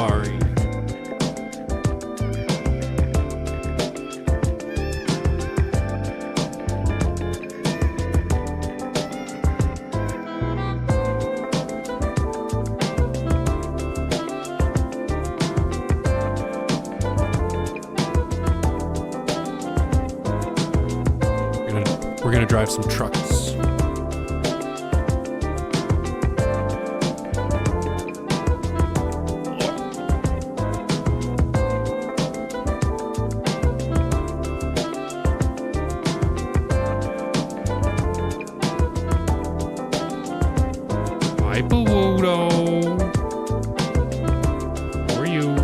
Nefari. We're gonna drive some trucks. Hi, Bawodo. How are you?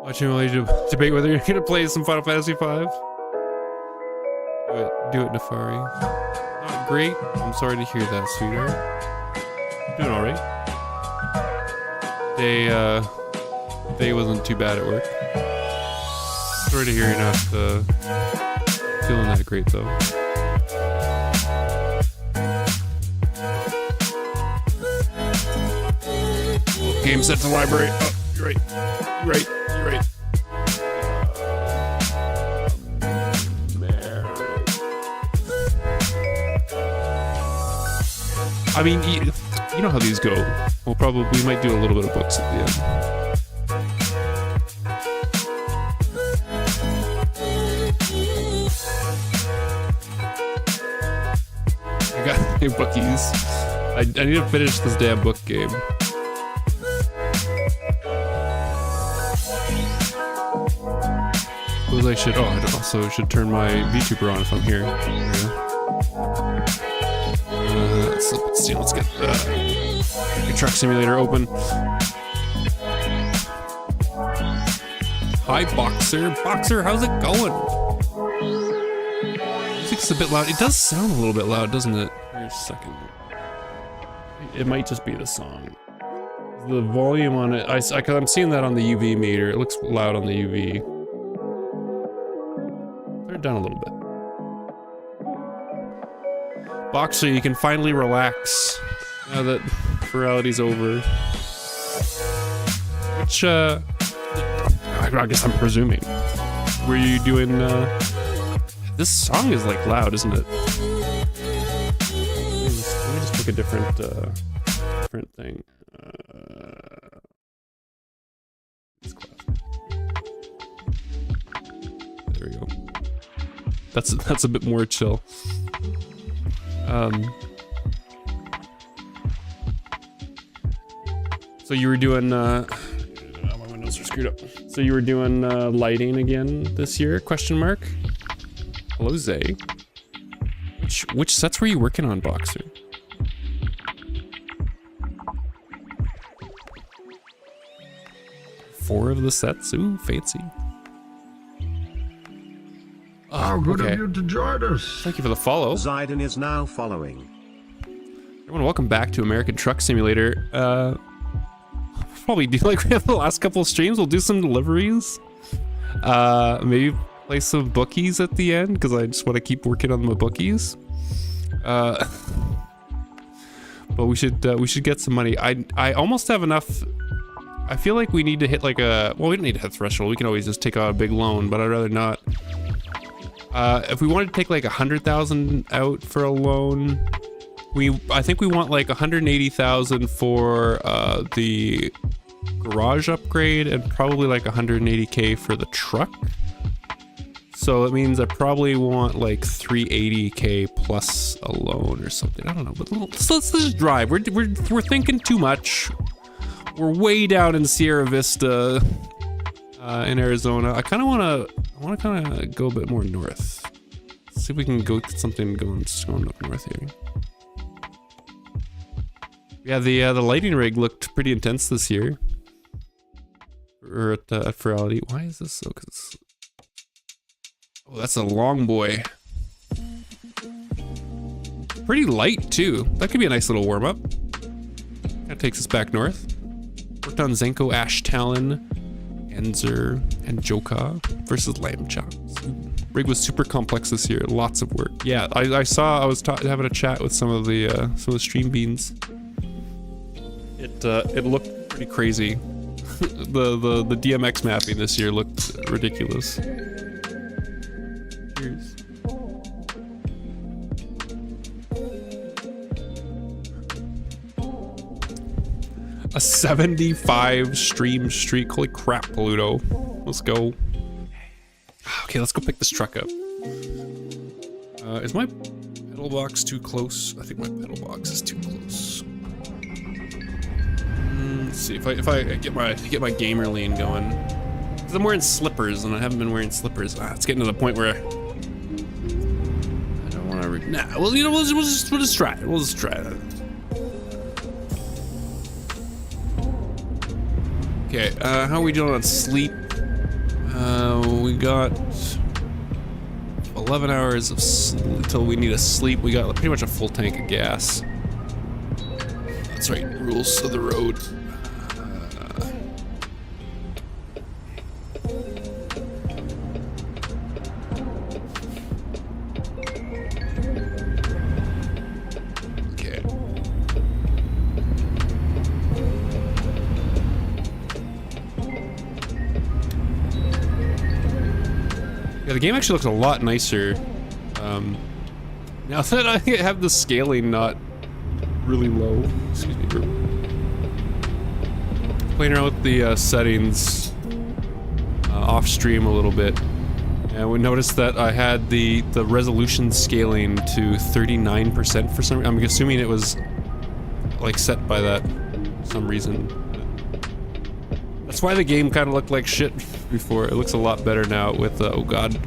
Watching while you debate whether you're gonna play some Final Fantasy V. Do it, Nefari. Not great. I'm sorry to hear that, sweetheart. Doing all right. Day wasn't too bad at work. Sorry to hear you're not feeling that great though. Game set to library. Oh, you're right. You're right. You're right. I mean, you know how these go. We might do a little bit of books at the end. I got new bookies. I need to finish this damn book game. I should. Oh, I also should turn my VTuber on if I'm here. Let's see. Let's get the truck simulator open. Hi, Boxer. Boxer, how's it going? Music's a bit loud. It does sound a little bit loud, doesn't it? Here's a second. It might just be the song. The volume on it. I'm seeing that on the UV meter. It looks loud on the UV. Down a little bit. Boxer, you can finally relax now that virality's over. Which, I guess I'm presuming. Were you doing, this song is like loud, isn't it? Let me just pick a different thing. There we go. That's a bit more chill. So you were doing my windows are screwed up. So you were doing lighting again this year? Question mark. Hello, Zay. Which sets were you working on, Boxer? Four of the sets. Ooh, fancy. How good of you to join us. Thank you for the follow. Ziden is now following. Everyone, welcome back to American Truck Simulator. Probably do like we have the last couple of streams. We'll do some deliveries. Maybe play some bookies at the end because I just want to keep working on my bookies. But we should get some money. I almost have enough. I feel like we need to hit like a. Well, we don't need to hit threshold. We can always just take out a big loan, but I'd rather not. If we wanted to take like 100,000 out for a loan, I think we want like 180,000 for the garage upgrade and probably like 180K for the truck. So it means I probably want like 380K plus a loan or something. I don't know, but let's just drive. We're thinking too much. We're way down in Sierra Vista. In Arizona. I kind of want to go a bit more north. See if we can get something going up north here. Yeah, the lighting rig looked pretty intense this year. Or at Virality. Why is this so? Oh, that's a long boy. Pretty light too. That could be a nice little warm up. That takes us back north. Worked on Zenko Ash Talon. Enzer and Joka versus Lamb Chops. Rig was super complex this year. Lots of work. Yeah, I saw. I was having a chat with some of the stream beans. It looked pretty crazy. the DMX mapping this year looked ridiculous. Cheers. A 75 stream streak. Holy crap, Pluto. Let's go. Okay, let's go pick this truck up. Is my pedal box too close? I think my pedal box is too close. Let's see if I get my gamer lean going. Cause I'm wearing slippers and I haven't been wearing slippers. It's getting to the point where I don't want to. Nah, well, you know, we'll just try it. We'll just try it. Okay, how are we doing on sleep? We got 11 hours of until we need to sleep. We got pretty much a full tank of gas. That's right, rules of the road. Okay. Yeah, the game actually looks a lot nicer. Now that I have the scaling not really low. Excuse me. Playing around with the settings off stream a little bit, and we noticed that I had the resolution scaling to 39% for some. I'm assuming it was like set by that for some reason. That's why the game kind of looked like shit before. It looks a lot better now with oh god.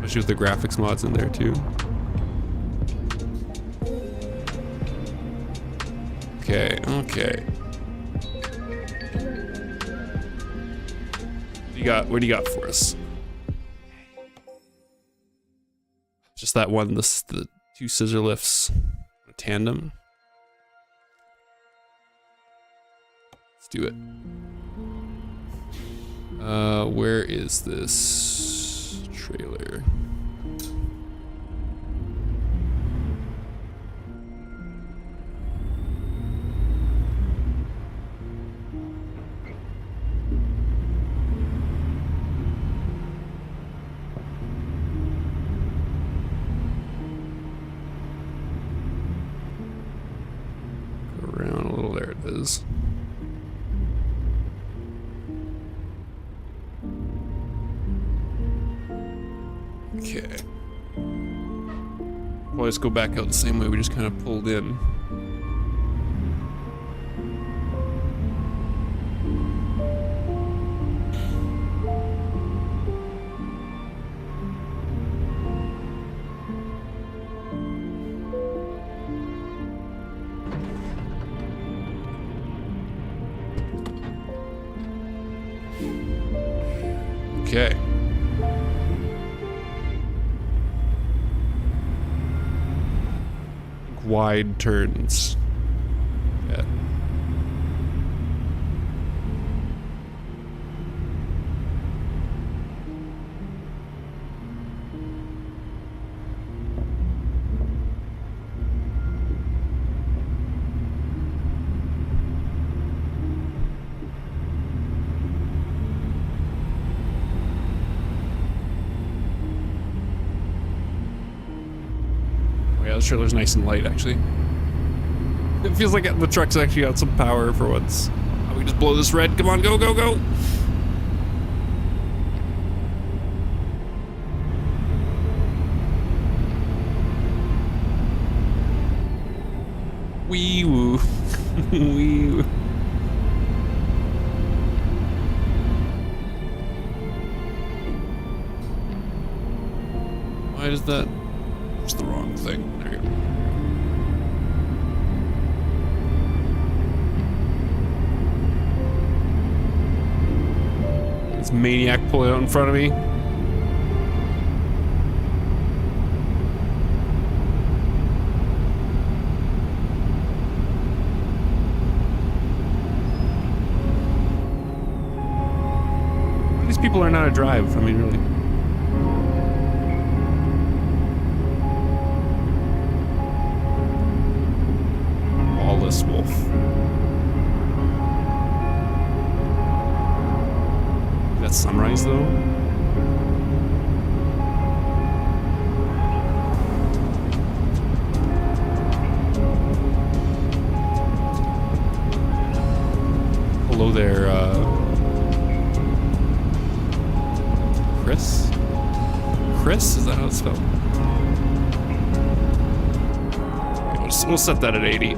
Especially with the graphics mods in there too. Okay, okay. What do you got for us? Just that one, the two scissor lifts, a tandem. Let's do it. Where is this trailer? Around a little, there it is. Okay. We'll just go back out the same way we just kind of pulled in. Okay. Wide turns. Yeah. The trailer's nice and light, actually. It feels like the truck's actually got some power for once. Oh, we just blow this red. Come on, go, go, go! Wee woo. Wee woo. Why does that? It's the wrong thing. There you go. This maniac pulling out in front of me. Most people learn how to drive. I mean, really. Lawless wolf. That's sunrise though. Hello there, Chris? Chris? Is that how it's spelled? Okay, we'll set that at 80.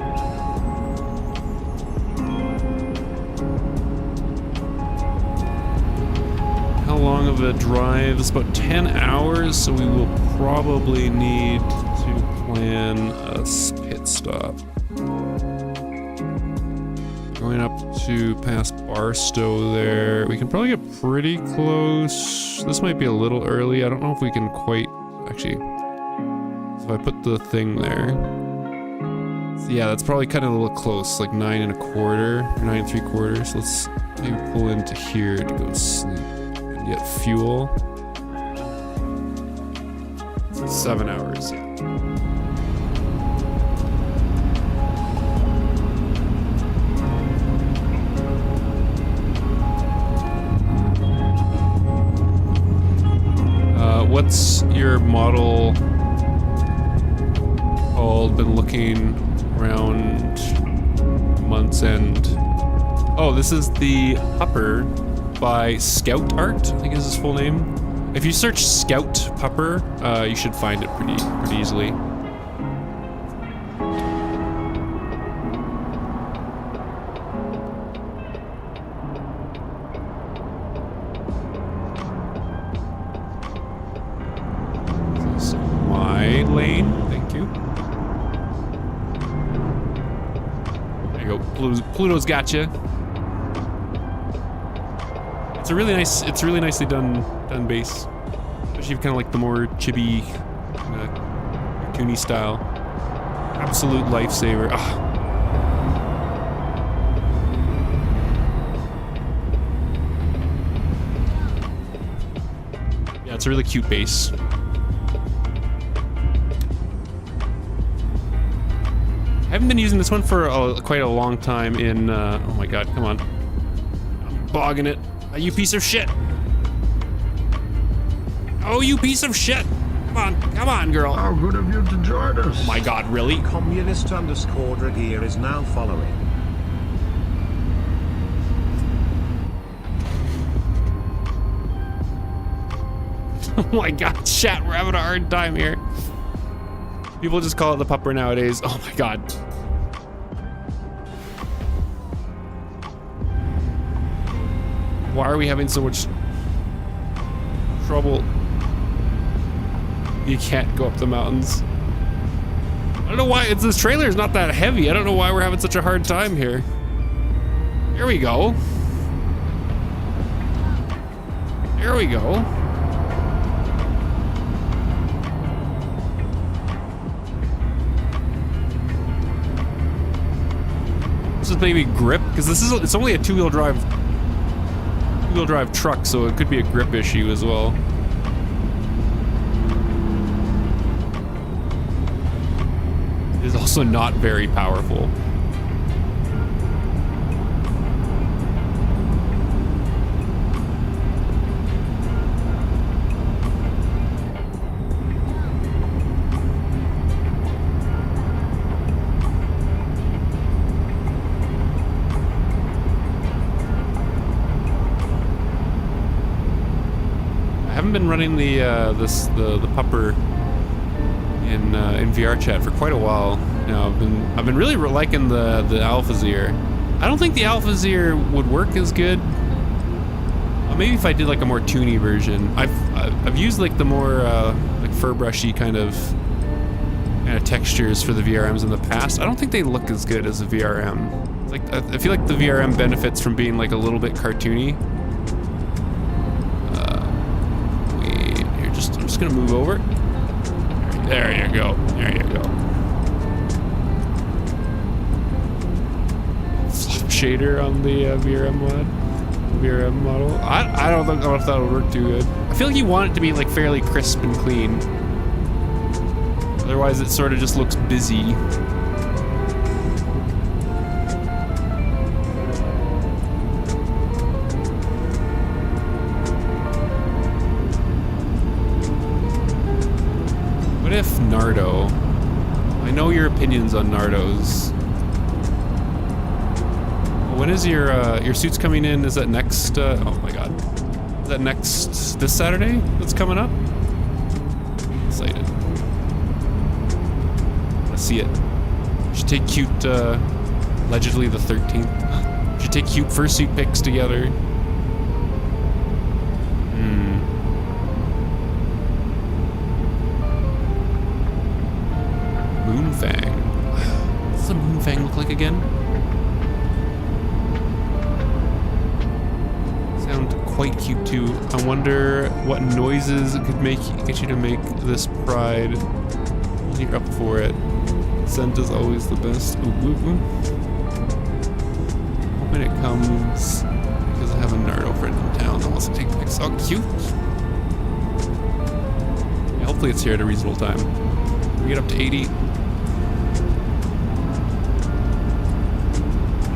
How long of a drive? It's about 10 hours, so we will probably need to plan a pit stop. Going up to past Barstow there. We can probably get pretty close. This might be a little early. I don't know if we can quite... Actually, if I put the thing there... So yeah, that's probably kind of a little close, like 9 1/4 or 9 3/4. So let's maybe pull into here to go to sleep and get fuel. So 7 hours, yeah. What's your model called? Been looking around month's end. Oh, this is the Pupper by Scout Art, I think is his full name. If you search Scout Pupper, you should find it pretty easily. Lane, thank you. There you go. Pluto's got you. It's a really nice. It's really nicely done base, especially kind of like the more chibi, cartoony style. Absolute lifesaver. Ah. Yeah, it's a really cute base. I haven't been using this one for quite a long time in, oh my god, come on. I'm bogging it. Oh, you piece of shit. Oh, you piece of shit. Come on, girl. How good of you to join us. Oh my god, really? Communist_Dragier is now following. Oh my god, chat, we're having a hard time here. People just call it the Pupper nowadays. Oh my god. Why are we having so much trouble? You can't go up the mountains. I don't know why. This trailer is not that heavy. I don't know why we're having such a hard time here. Here we go. There we go. This is maybe grip, because it's only a two-wheel drive truck, so it could be a grip issue as well. It is also not very powerful. I haven't been running the Pupper in VR chat for quite a while now. I've been really liking the AlphaZeer. I don't think the AlphaZeer would work as good. Maybe if I did like a more toony version. I've used like the more like fur brushy kind of textures for the VRMs in the past. I don't think they look as good as a VRM. It's like I feel like the VRM benefits from being like a little bit cartoony. I'm just gonna move over. There you go. There you go. Flop shader on the VRM mod. BRM model. I don't know if that would work too good. I feel like you want it to be like fairly crisp and clean. Otherwise it sort of just looks busy. What if Nardo? I know your opinions on Nardos. When is your suit's coming in? Is that next, oh my god. Is that this Saturday that's coming up? Excited. Let's see it. Should take cute, allegedly the 13th. Should take cute fursuit pics together. Moonfang. What does a Moonfang look like again? Sound quite cute too. I wonder what noises it could get you to make this pride. You're up for it. Scent is always the best. Ooh, ooh, ooh. Hoping it comes because I have a Nardo friend in town that wants to take pics. Oh, cute. Yeah, hopefully it's here at a reasonable time. We get up to 80.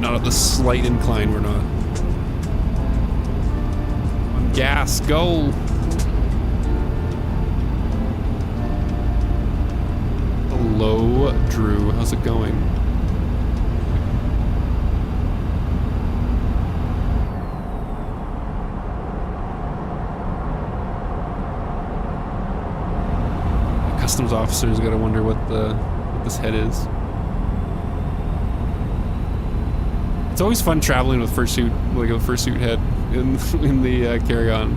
Not at the slight incline, we're not. On gas, go! Hello, Drew. How's it going? The customs officer's gotta wonder what this head is. It's always fun traveling with fursuit, like a fursuit head in the carry-on.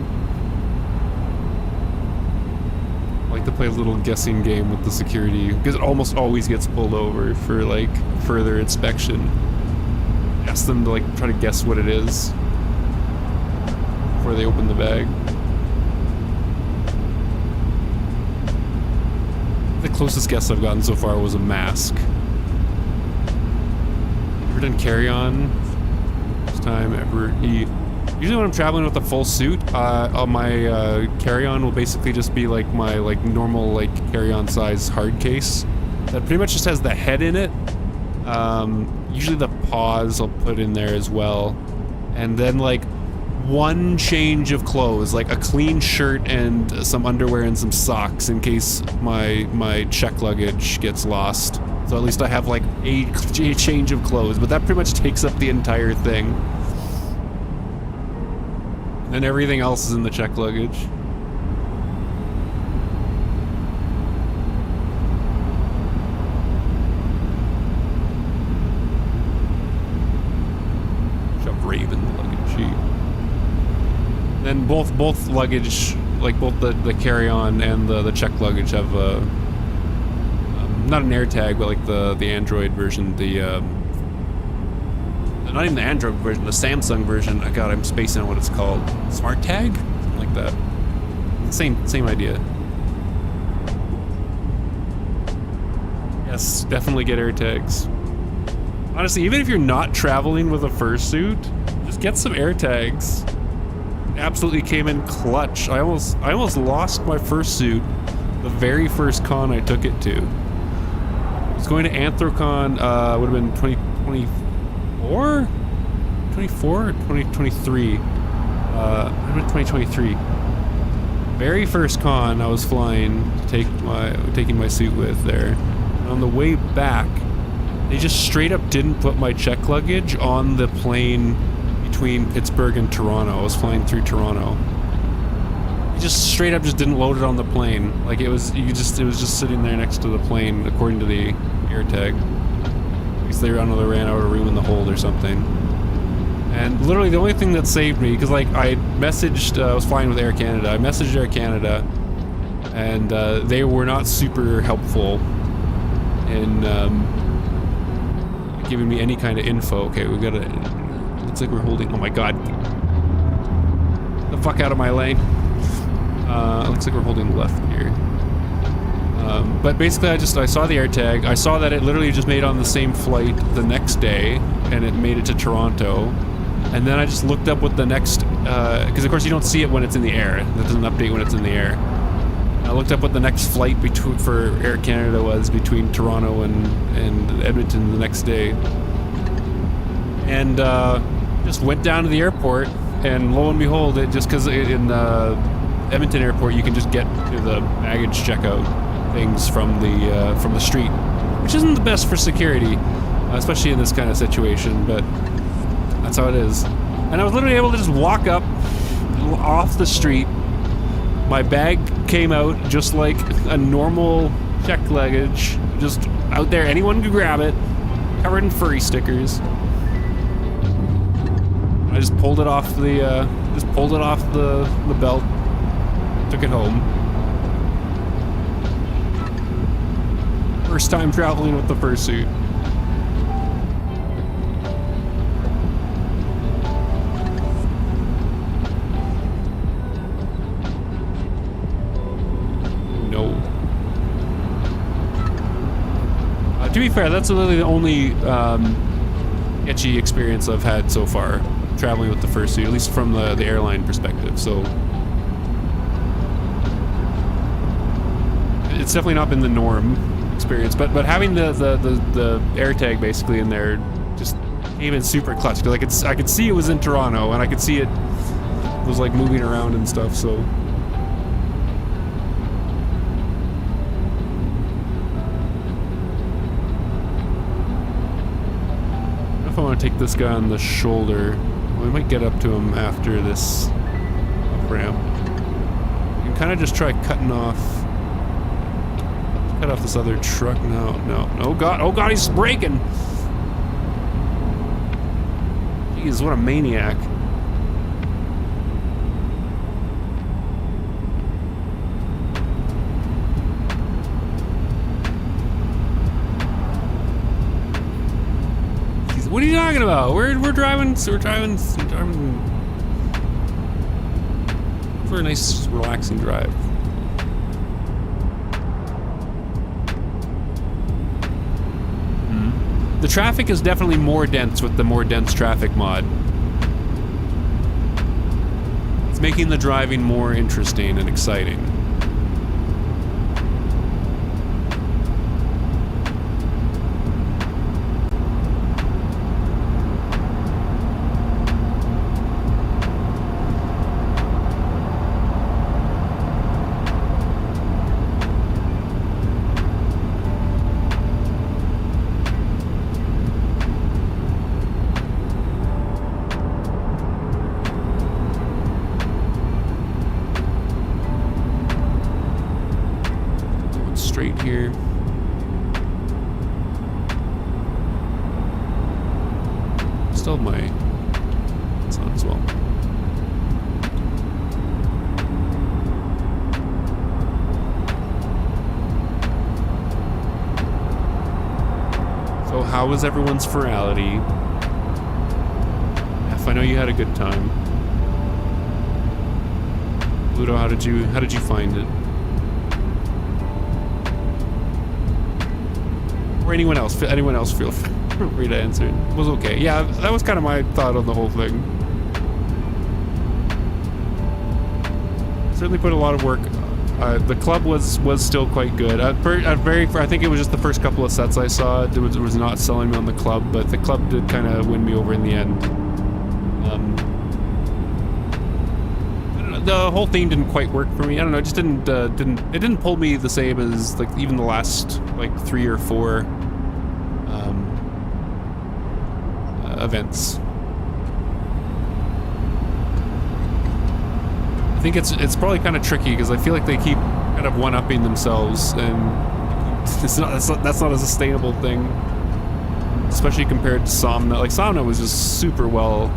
I like to play a little guessing game with the security because it almost always gets pulled over for like further inspection. Ask them to like try to guess what it is before they open the bag. The closest guess I've gotten so far was a mask. Ever done carry-on? First time ever. Usually when I'm traveling with a full suit, on my carry-on will basically just be like my normal carry-on size hard case that pretty much just has the head in it. Usually the paws I'll put in there as well, and then like one change of clothes, like a clean shirt and some underwear and some socks in case my check luggage gets lost. So at least I have like a change of clothes, but that pretty much takes up the entire thing. And everything else is in the check luggage. Shove Raven in the luggage sheet. Then both luggage, like both the carry-on and the check luggage have not an AirTag, but like the Android version, not even the Android version, the Samsung version. God, I'm spacing on what it's called. Smart Tag? Something like that. Same idea. Yes, definitely get AirTags. Honestly, even if you're not traveling with a fursuit, just get some AirTags. Absolutely came in clutch. I almost lost my fursuit the very first con I took it to. I was going to Anthrocon, would have been 2024? 24 or 2023? I went 2023. Very first con I was flying to taking my suit with there. And on the way back, they just straight up didn't put my check luggage on the plane between Pittsburgh and Toronto. I was flying through Toronto. They just straight up just didn't load it on the plane. Like it was just sitting there next to the plane according to the AirTag. Because they ran out of room in the hold or something. And literally the only thing that saved me, because like I messaged, I was flying with Air Canada. I messaged Air Canada, and they were not super helpful in giving me any kind of info. Okay, we gotta. Looks like we're holding. Oh my god! Get the fuck out of my lane. Looks like we're holding left here. But basically, I saw the AirTag. I saw that it literally just made on the same flight the next day, and it made it to Toronto. And then I just looked up what the next, because of course you don't see it when it's in the air. It doesn't update when it's in the air. I looked up what the next flight for Air Canada was between Toronto and Edmonton the next day. And just went down to the airport, and lo and behold, it just because in the Edmonton airport you can just get to the baggage checkout things from the street, which isn't the best for security, especially in this kind of situation, but that's how it is. And I was literally able to just walk up off the street. My bag came out just like a normal check luggage, just out there. Anyone could grab it, covered in furry stickers. I just pulled it off the belt, took it home. First time traveling with the fursuit. To be fair, that's literally the only sketchy experience I've had so far, traveling with the fursuit, at least from the airline perspective, so... It's definitely not been the norm experience, but having the air tag basically in there just came in super clutch, because I could see it was in Toronto, and I could see it was like moving around and stuff, so... I want to take this guy on the shoulder. We might get up to him after this up ramp. You can kind of just try cutting off. Cut off this other truck. No. Oh god, he's braking! Jeez, what a maniac. What are you talking about? We're driving for a nice, relaxing drive. The traffic is definitely more dense with the more dense traffic mod. It's making the driving more interesting and exciting. Straight here. Still have my it's on as well. So how was everyone's virality? F, I know you had a good time. Pluto, how did you find it? Or anyone else feel free to answer. It was okay. Yeah, that was kind of my thought on the whole thing. Certainly put a lot of work. The club was still quite good. I think it was just the first couple of sets I saw. It was not selling me on the club, but the club did kind of win me over in the end. I don't know, the whole thing didn't quite work for me. I don't know. It just didn't pull me the same as like even the last like 3 or 4 events. I think it's probably kind of tricky because I feel like they keep kind of one-upping themselves, and that's not a sustainable thing, especially compared to Somna. Like Somna was just super well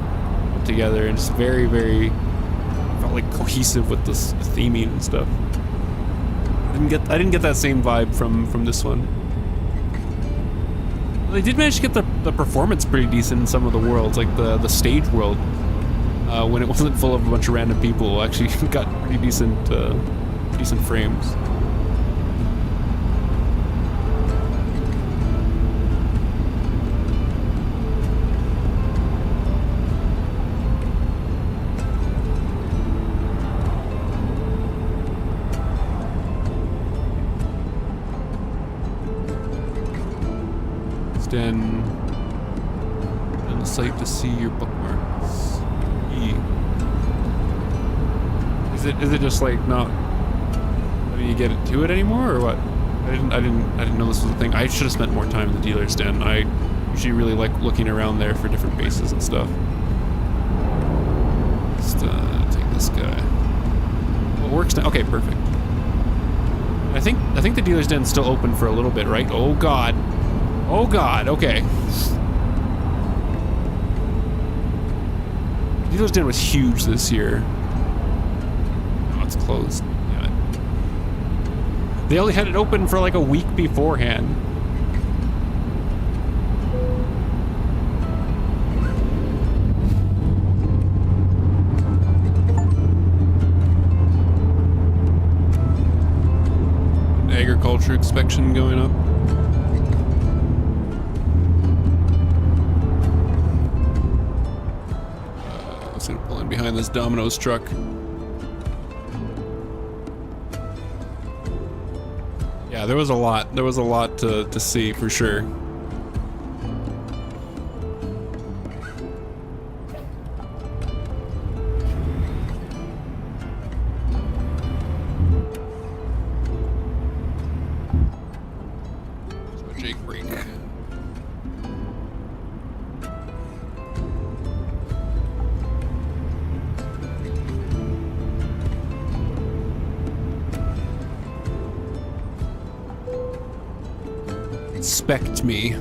put together and just very, very felt like cohesive with this theming and stuff. I didn't get that same vibe from this one. They did manage to get the performance pretty decent in some of the worlds, like the stage world, when it wasn't full of a bunch of random people. Actually got pretty decent frames. see your bookmarks. E. Is it just like not letting you get to it anymore, or what? I didn't know this was a thing. I should have spent more time in the dealer's den. I usually really like looking around there for different bases and stuff. Just take this guy. Well, it works now. Okay, perfect. I think the dealer's den's still open for a little bit, right? Oh god. Oh god. Okay. The dealer's den was huge this year. Oh, it's closed. Damn it. They only had it open for like a week beforehand. Agriculture inspection going up. I was gonna pull in behind this Domino's truck. Yeah, there was a lot. There was a lot to see for sure. Inspect me.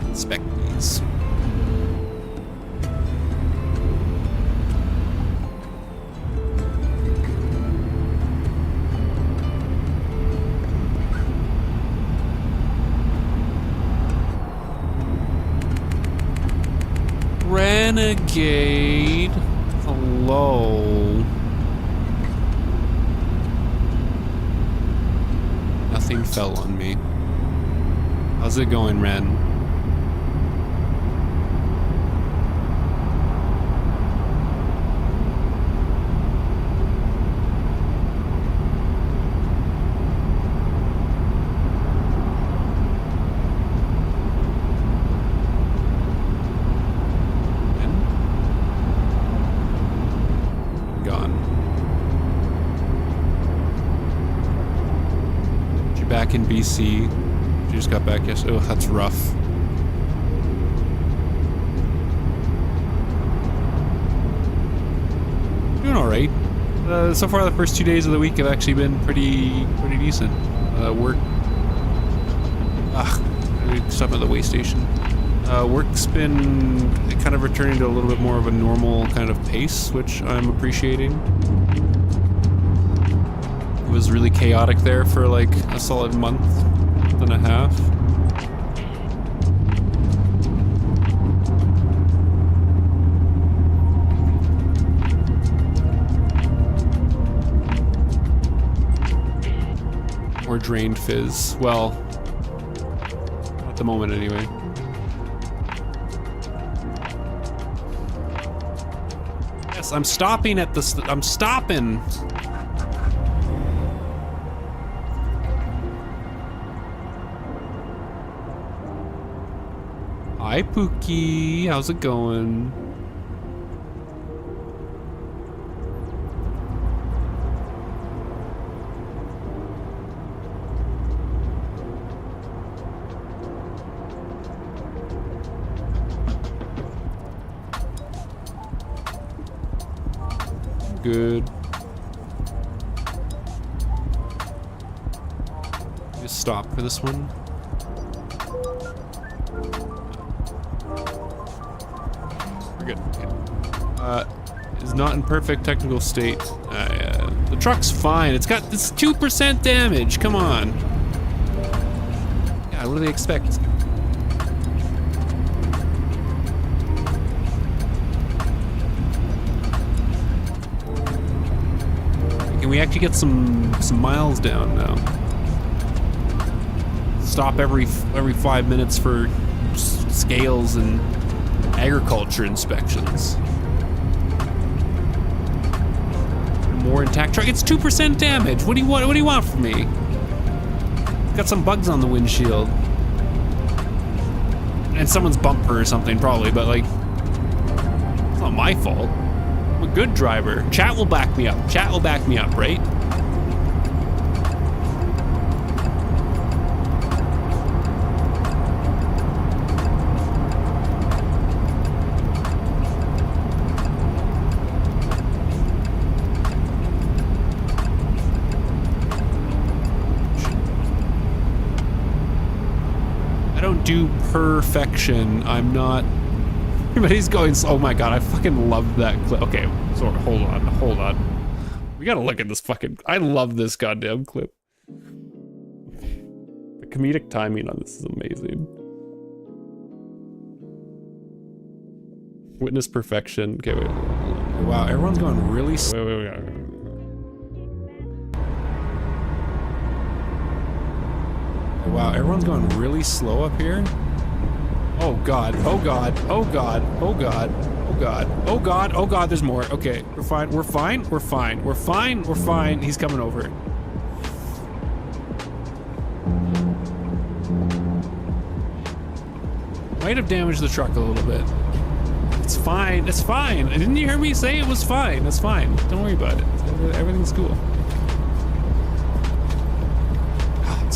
Inspect these. Renegade. Hello. Nothing fell on me. How's it going, Ren? Back in BC. She just got back yesterday. Oh, that's rough. Doing all right. So far, the first 2 days of the week have actually been pretty decent. Work. Stop at the way station. Work's been kind of returning to a little bit more of a normal kind of pace, which I'm appreciating. It was really chaotic there for like a solid month and a half. Or drained fizz. Well, at the moment anyway. Yes, I'm stopping at the. I'm stopping. Hi, Pookie. How's it going? Good. Just stop for this one. We're good. Is not in perfect technical state. The truck's fine. It's got this 2% damage. Come on. Yeah, what do they expect? Can we actually get some miles down now? Stop every 5 minutes for scales and agriculture inspections. More intact truck. It's 2% damage. What do you want? What do you want from me? Got some bugs on the windshield. And someone's bumper or something, probably, but like, it's not my fault. I'm a good driver. Chat will back me up. Chat will back me up, right? Do perfection. I'm not. Everybody's going. Oh my god! I fucking love that clip. Okay, sorry. Hold on. We gotta look at this fucking. I love this goddamn clip. The comedic timing on this is amazing. Witness perfection. Okay, wait. Wow, everyone's going really. Wait. Wow, everyone's going really slow up here. Oh god, oh god, oh god, oh god, oh god, oh god, oh god, there's more. Okay, we're fine, we're fine, we're fine, we're fine, we're fine. He's coming over. Might have damaged the truck a little bit. It's fine, it's fine. Didn't you hear me say it was fine? It's fine. Don't worry about it. Everything's cool.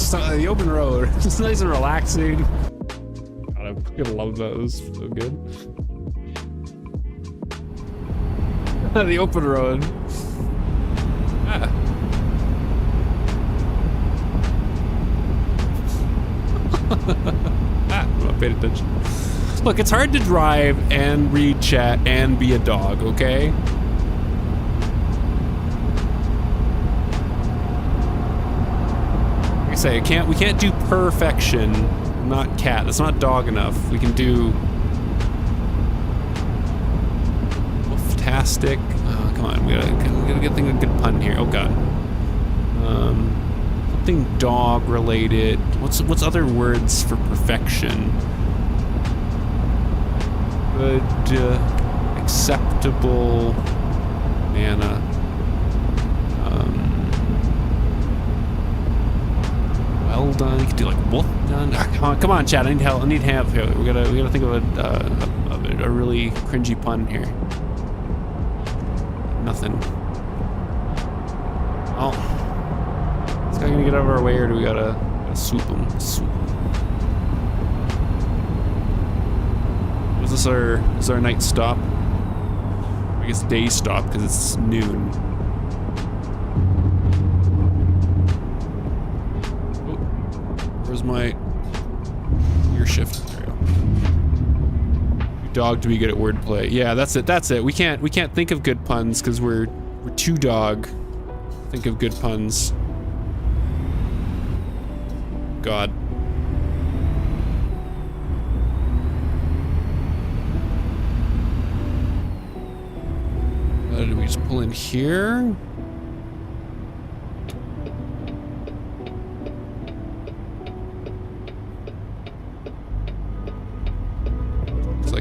The open road. It's just nice and relaxing. God, I fucking love that. It was so good. The open road. Ah. I'm not paying attention. Look, it's hard to drive and read chat and be a dog, okay? Say we can't do perfection. I'm not cat. That's not dog enough. We can do fantastic. Come on, we gotta get a good pun here. Oh god. Something dog related. What's other words for perfection? Good, acceptable, mana. Well done. You could do like wolf done. Come on, Chad. I need help. I need help here. We gotta think of a really cringy pun here. Nothing. Oh, this guy gonna get out of our way, or do we gotta swoop him? Swoop. Is this our night stop? I guess day stop because it's noon. Where's my gear shift? There we go. Too dog to be good at wordplay. Yeah, that's it. We can't think of good puns because we're too dog. Think of good puns. God. Do we just pull in here?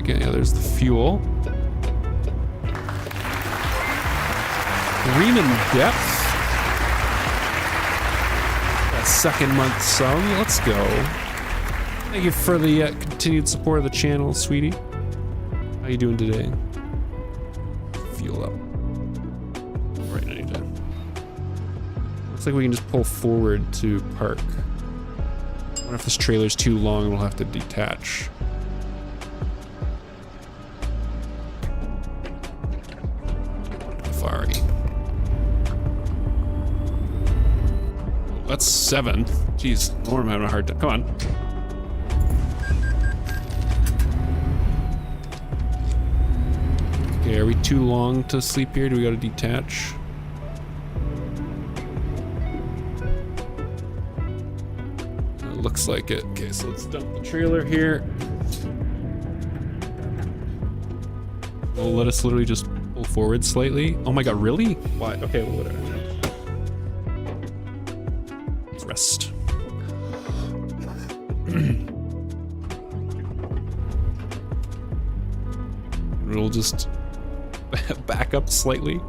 Yeah, there's the fuel. Riemann depth. That second month song. Let's go. Thank you for the continued support of the channel, sweetie. How you doing today? Fuel up. Right, I need to. Looks like we can just pull forward to park. I wonder if this trailer's too long and we'll have to detach. That's 7th. Jeez, Lord, I'm having a hard time. Come on. Okay, are we too long to sleep here? Do we gotta detach? It looks like it. Okay, so let's dump the trailer here. Will let us literally just pull forward slightly. Oh my god, really? Why? Okay, well, whatever. Rest. We'll just back up slightly.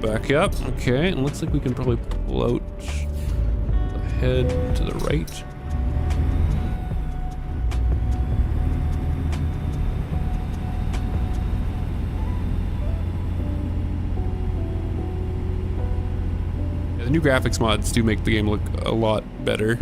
Back up. Okay, it looks like we can probably pull out the head to the right. Yeah, the new graphics mods do make the game look a lot better.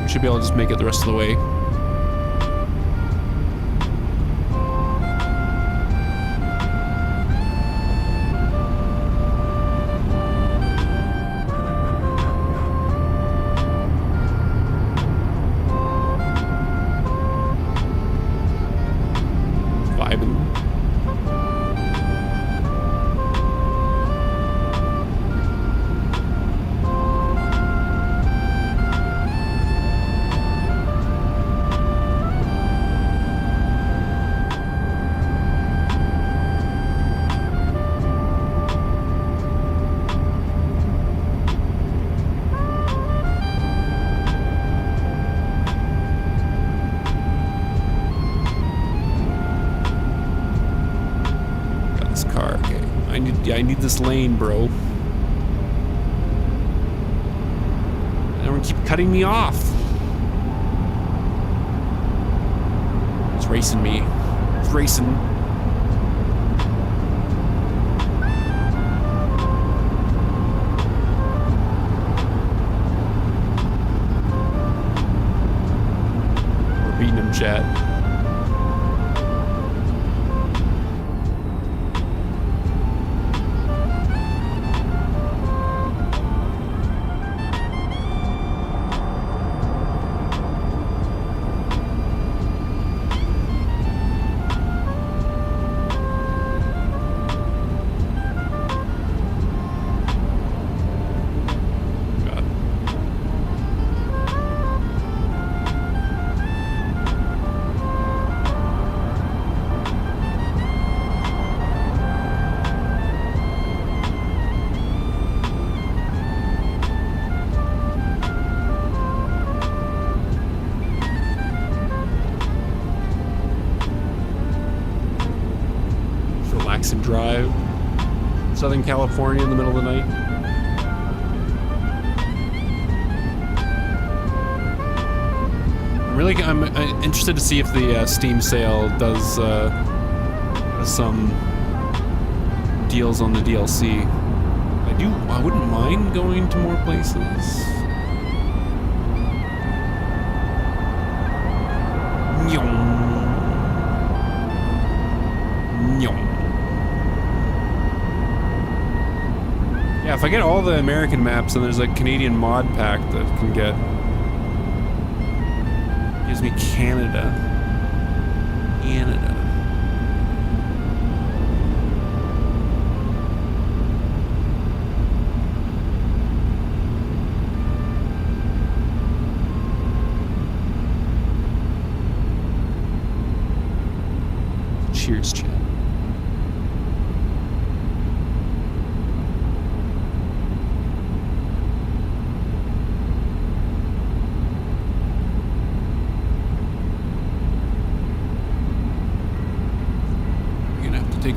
Should be able to just make it the rest of the way. Vibing. Car. Okay. I need this lane, bro. Everyone keep cutting me off. It's racing me. It's racing. We're beating him, chat. Relax and drive. Southern California in the middle of the night. I'm interested to see if the Steam sale does some deals on the DLC. I wouldn't mind going to more places. Yeah, if I get all the American maps, then there's a Canadian mod pack that can get. Gives me Canada. Cheers, chat.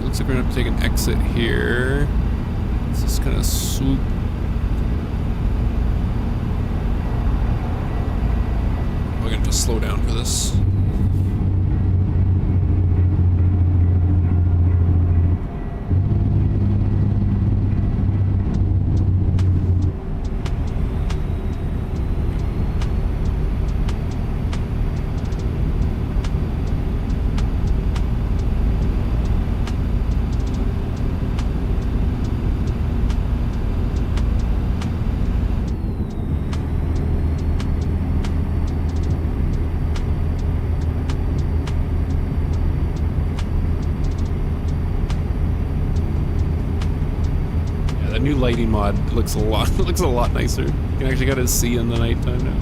Looks like we're gonna have to take an exit here. Let's just kind of swoop. We're gonna just slow down for this. lighting mod looks a lot nicer. You can actually kind of see in the nighttime now.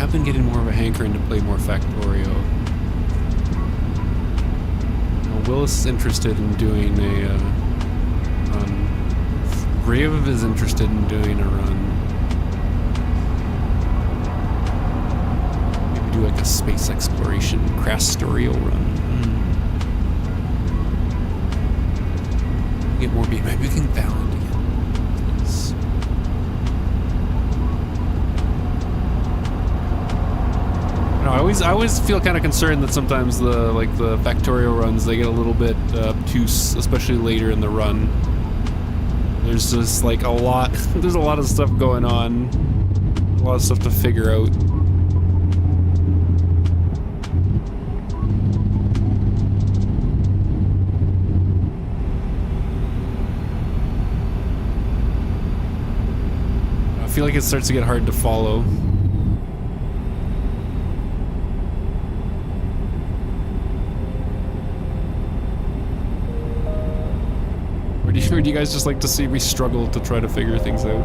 I've been getting more of a hankering to play more Factorio. Willis is interested in doing a run. Riv is interested in doing a run. Maybe do like a space exploration Crastorio run. Get more beat. Maybe we can balance. I always feel kind of concerned that sometimes the Factorio runs, they get a little bit obtuse, especially later in the run. There's just like there's a lot of stuff going on, a lot of stuff to figure out. I feel like it starts to get hard to follow. Or do you guys just like to see me struggle to try to figure things out?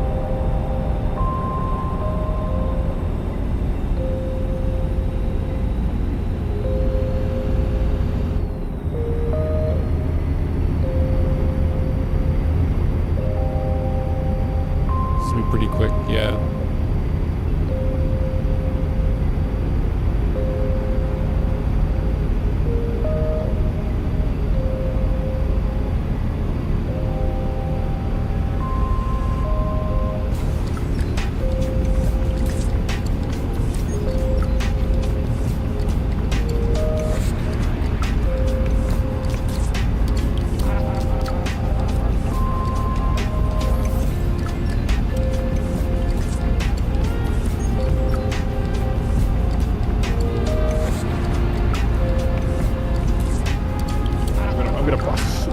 This will be pretty quick, yeah.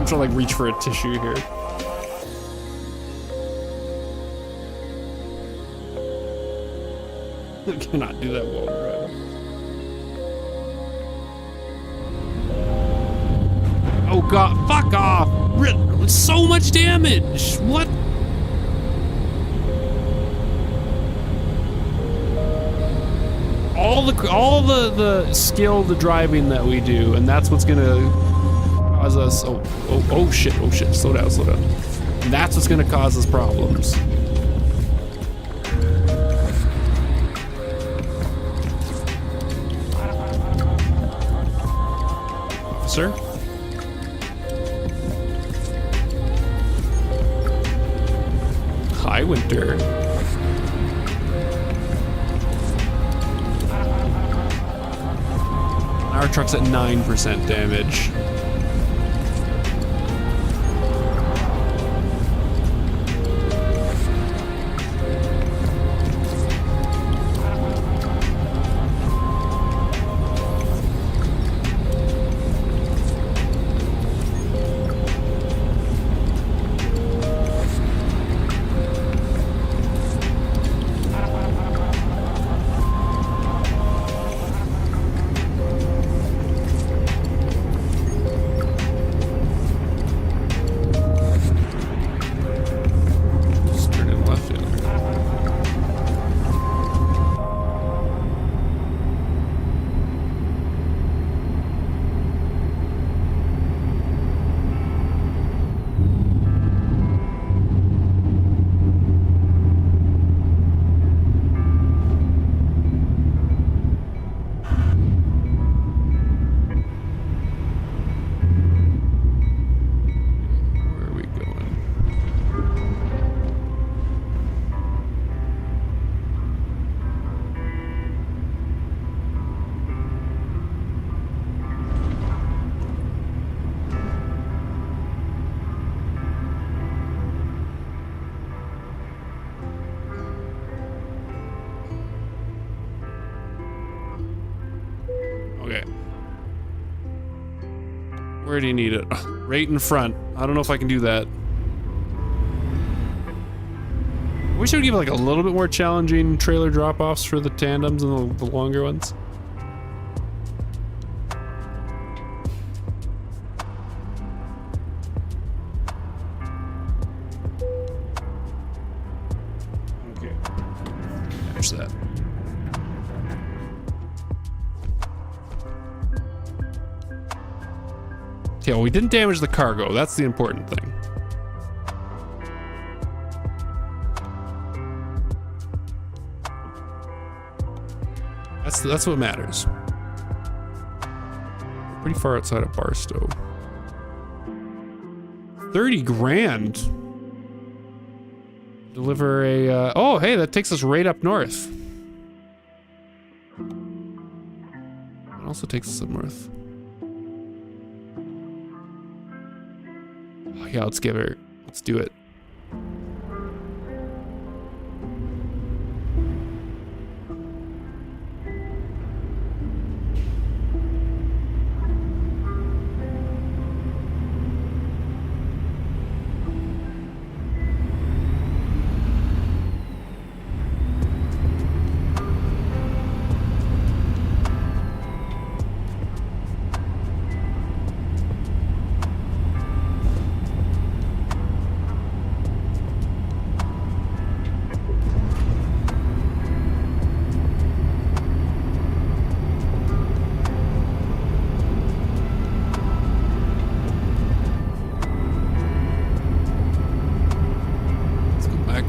To like reach for a tissue here. I cannot do that while driving. Oh god, fuck off! So much damage! What? All the skill, the driving that we do, and that's what's gonna cause us. Oh shit! Slow down. And that's what's gonna cause us problems. Officer? Hi, Winter. Our truck's at 9% damage. Where do you need it? Right in front. I don't know if I can do that. I wish I would give like a little bit more challenging trailer drop-offs for the tandems and the longer ones. Okay. Finish that. Yeah, well, we didn't damage the cargo. That's the important thing. That's what matters. We're pretty far outside of Barstow. 30 grand. Deliver a, oh, hey, that takes us right up north. It also takes us up north. Oh, yeah, let's do it.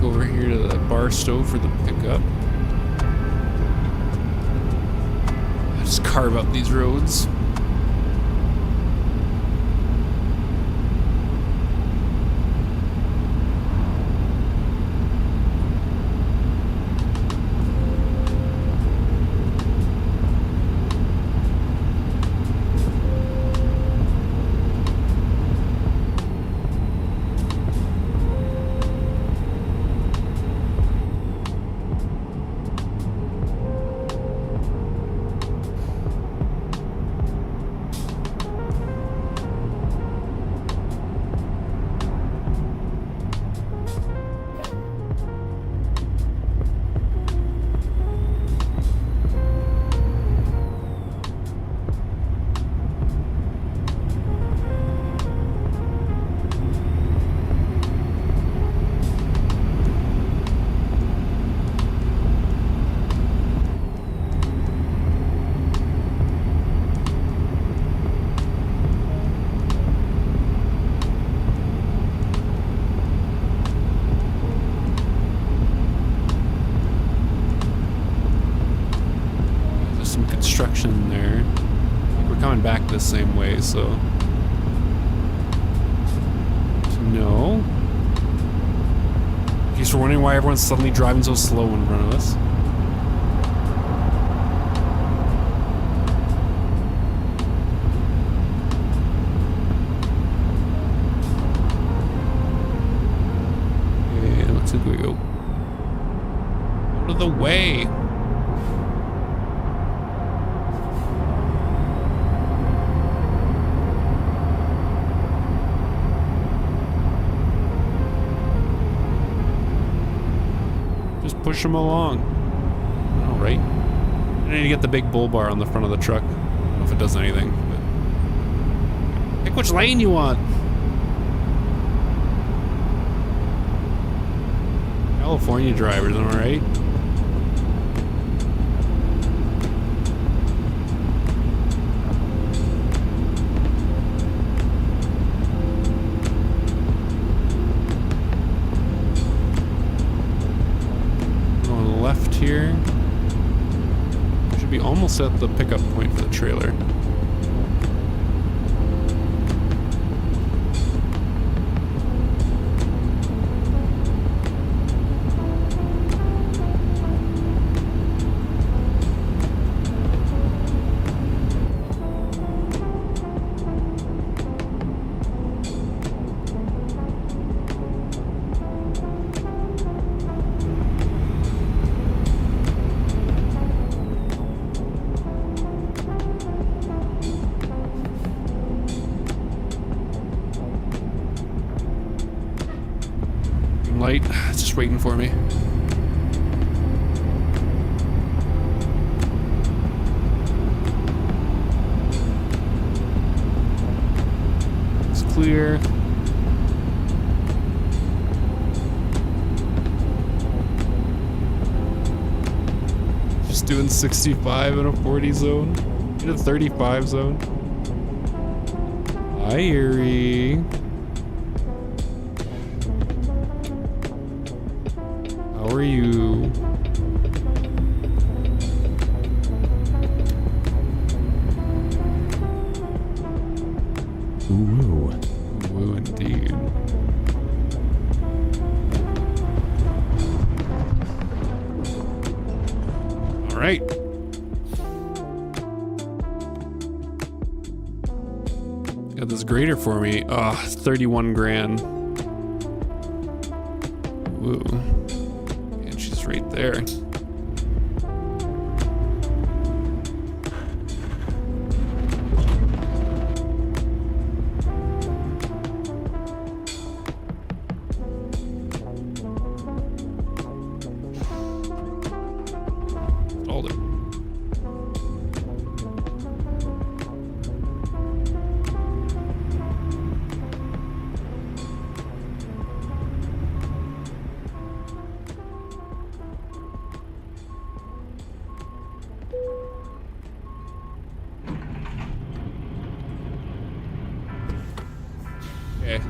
Over here to the Barstow for the pickup. Just carve up these roads. Construction there. I think we're coming back the same way, so. No. In case we're wondering why everyone's suddenly driving so slow in front of us. Okay, looks like we go out of the way. Push them along. All right. I need to get the big bull bar on the front of the truck. I don't know if it does anything, but pick which lane you want. California drivers, am I right? Here. We should be almost at the pickup point for the trailer. light. It's just waiting for me. It's clear. Just doing 65 in a 40 zone. In a 35 zone. Hi, Erie. How are you? Woo. Woo indeed. All right. Got this grader for me. Ah, 31 grand. Woo. And she's right there. Hold it. Okay.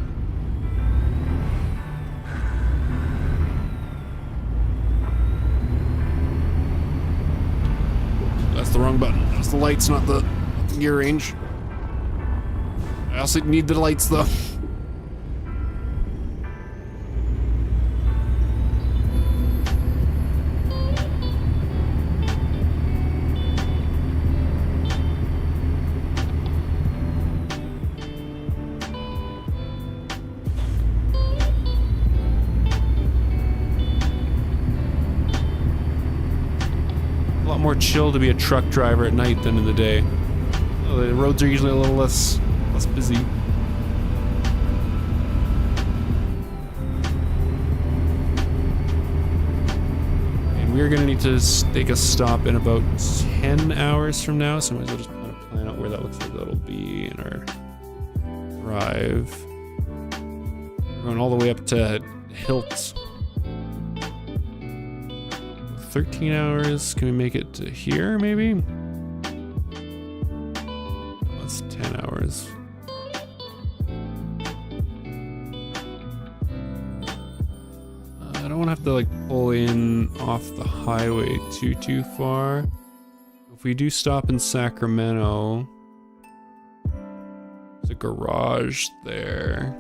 That's the wrong button. That's the lights, not the gear range. I also need the lights though. A lot more chill to be a truck driver at night than in the day. Oh, the roads are usually a little less busy. And we're gonna need to take a stop in about 10 hours from now, so I might as well just kind of plan out where that looks like that'll be in our drive. We're going all the way up to Hilt. 13 hours. Can we make it to here, maybe? That's 10 hours. I don't want to have to like pull in off the highway too far. If we do stop in Sacramento, there's a garage there.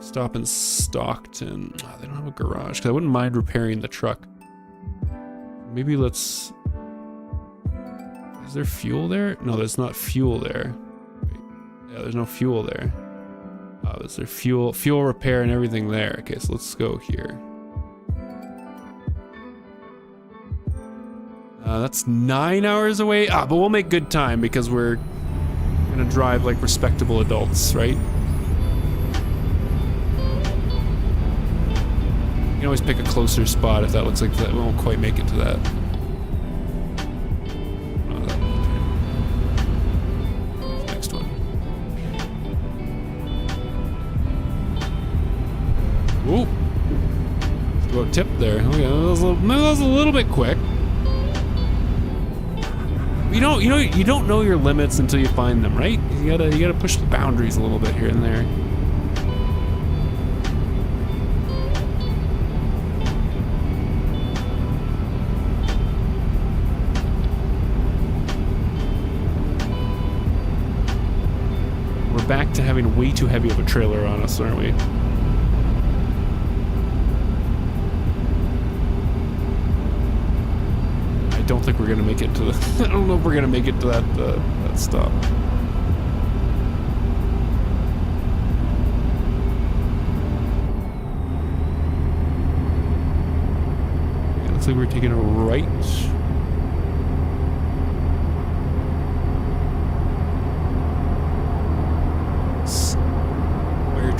Stop in Stockton. Oh, they don't have a garage, because I wouldn't mind repairing the truck. Maybe let's... Is there fuel there? No, there's not fuel there. Wait. Yeah, there's no fuel there. Oh, is there fuel repair and everything there? Okay, so let's go here. That's 9 hours away. Ah, but we'll make good time because we're gonna drive like respectable adults, right? You can always pick a closer spot if that looks like that we won't quite make it to that. Oh, that next one. Ooh. Let's go tip there. Okay, that was a little bit quick. You don't know your limits until you find them, right? You gotta push the boundaries a little bit here and there. We're back to having way too heavy of a trailer on us, aren't we? I don't think we're gonna make it to the. I don't know if we're gonna make it to that stop. Yeah, looks like we're taking a right.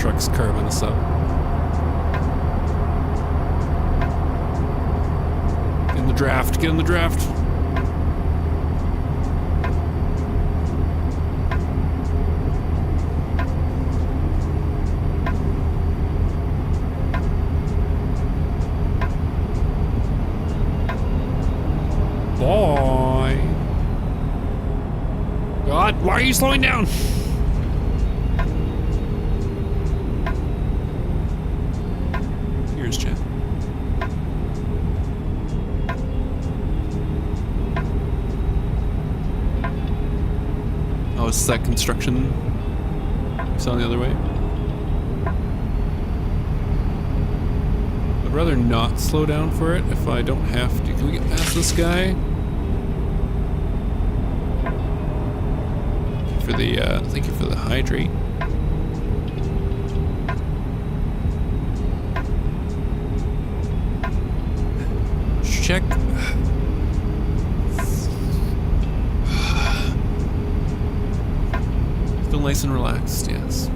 truck's carving us up. Get in the draft, get in the draft. Boy. God, why are you slowing down? Here's Jeff. Oh, is that construction? It's on the other way. I'd rather not slow down for it if I don't have to. Can we get past this guy? Thank you for the hydrate. Check. Still nice and relaxed, yes.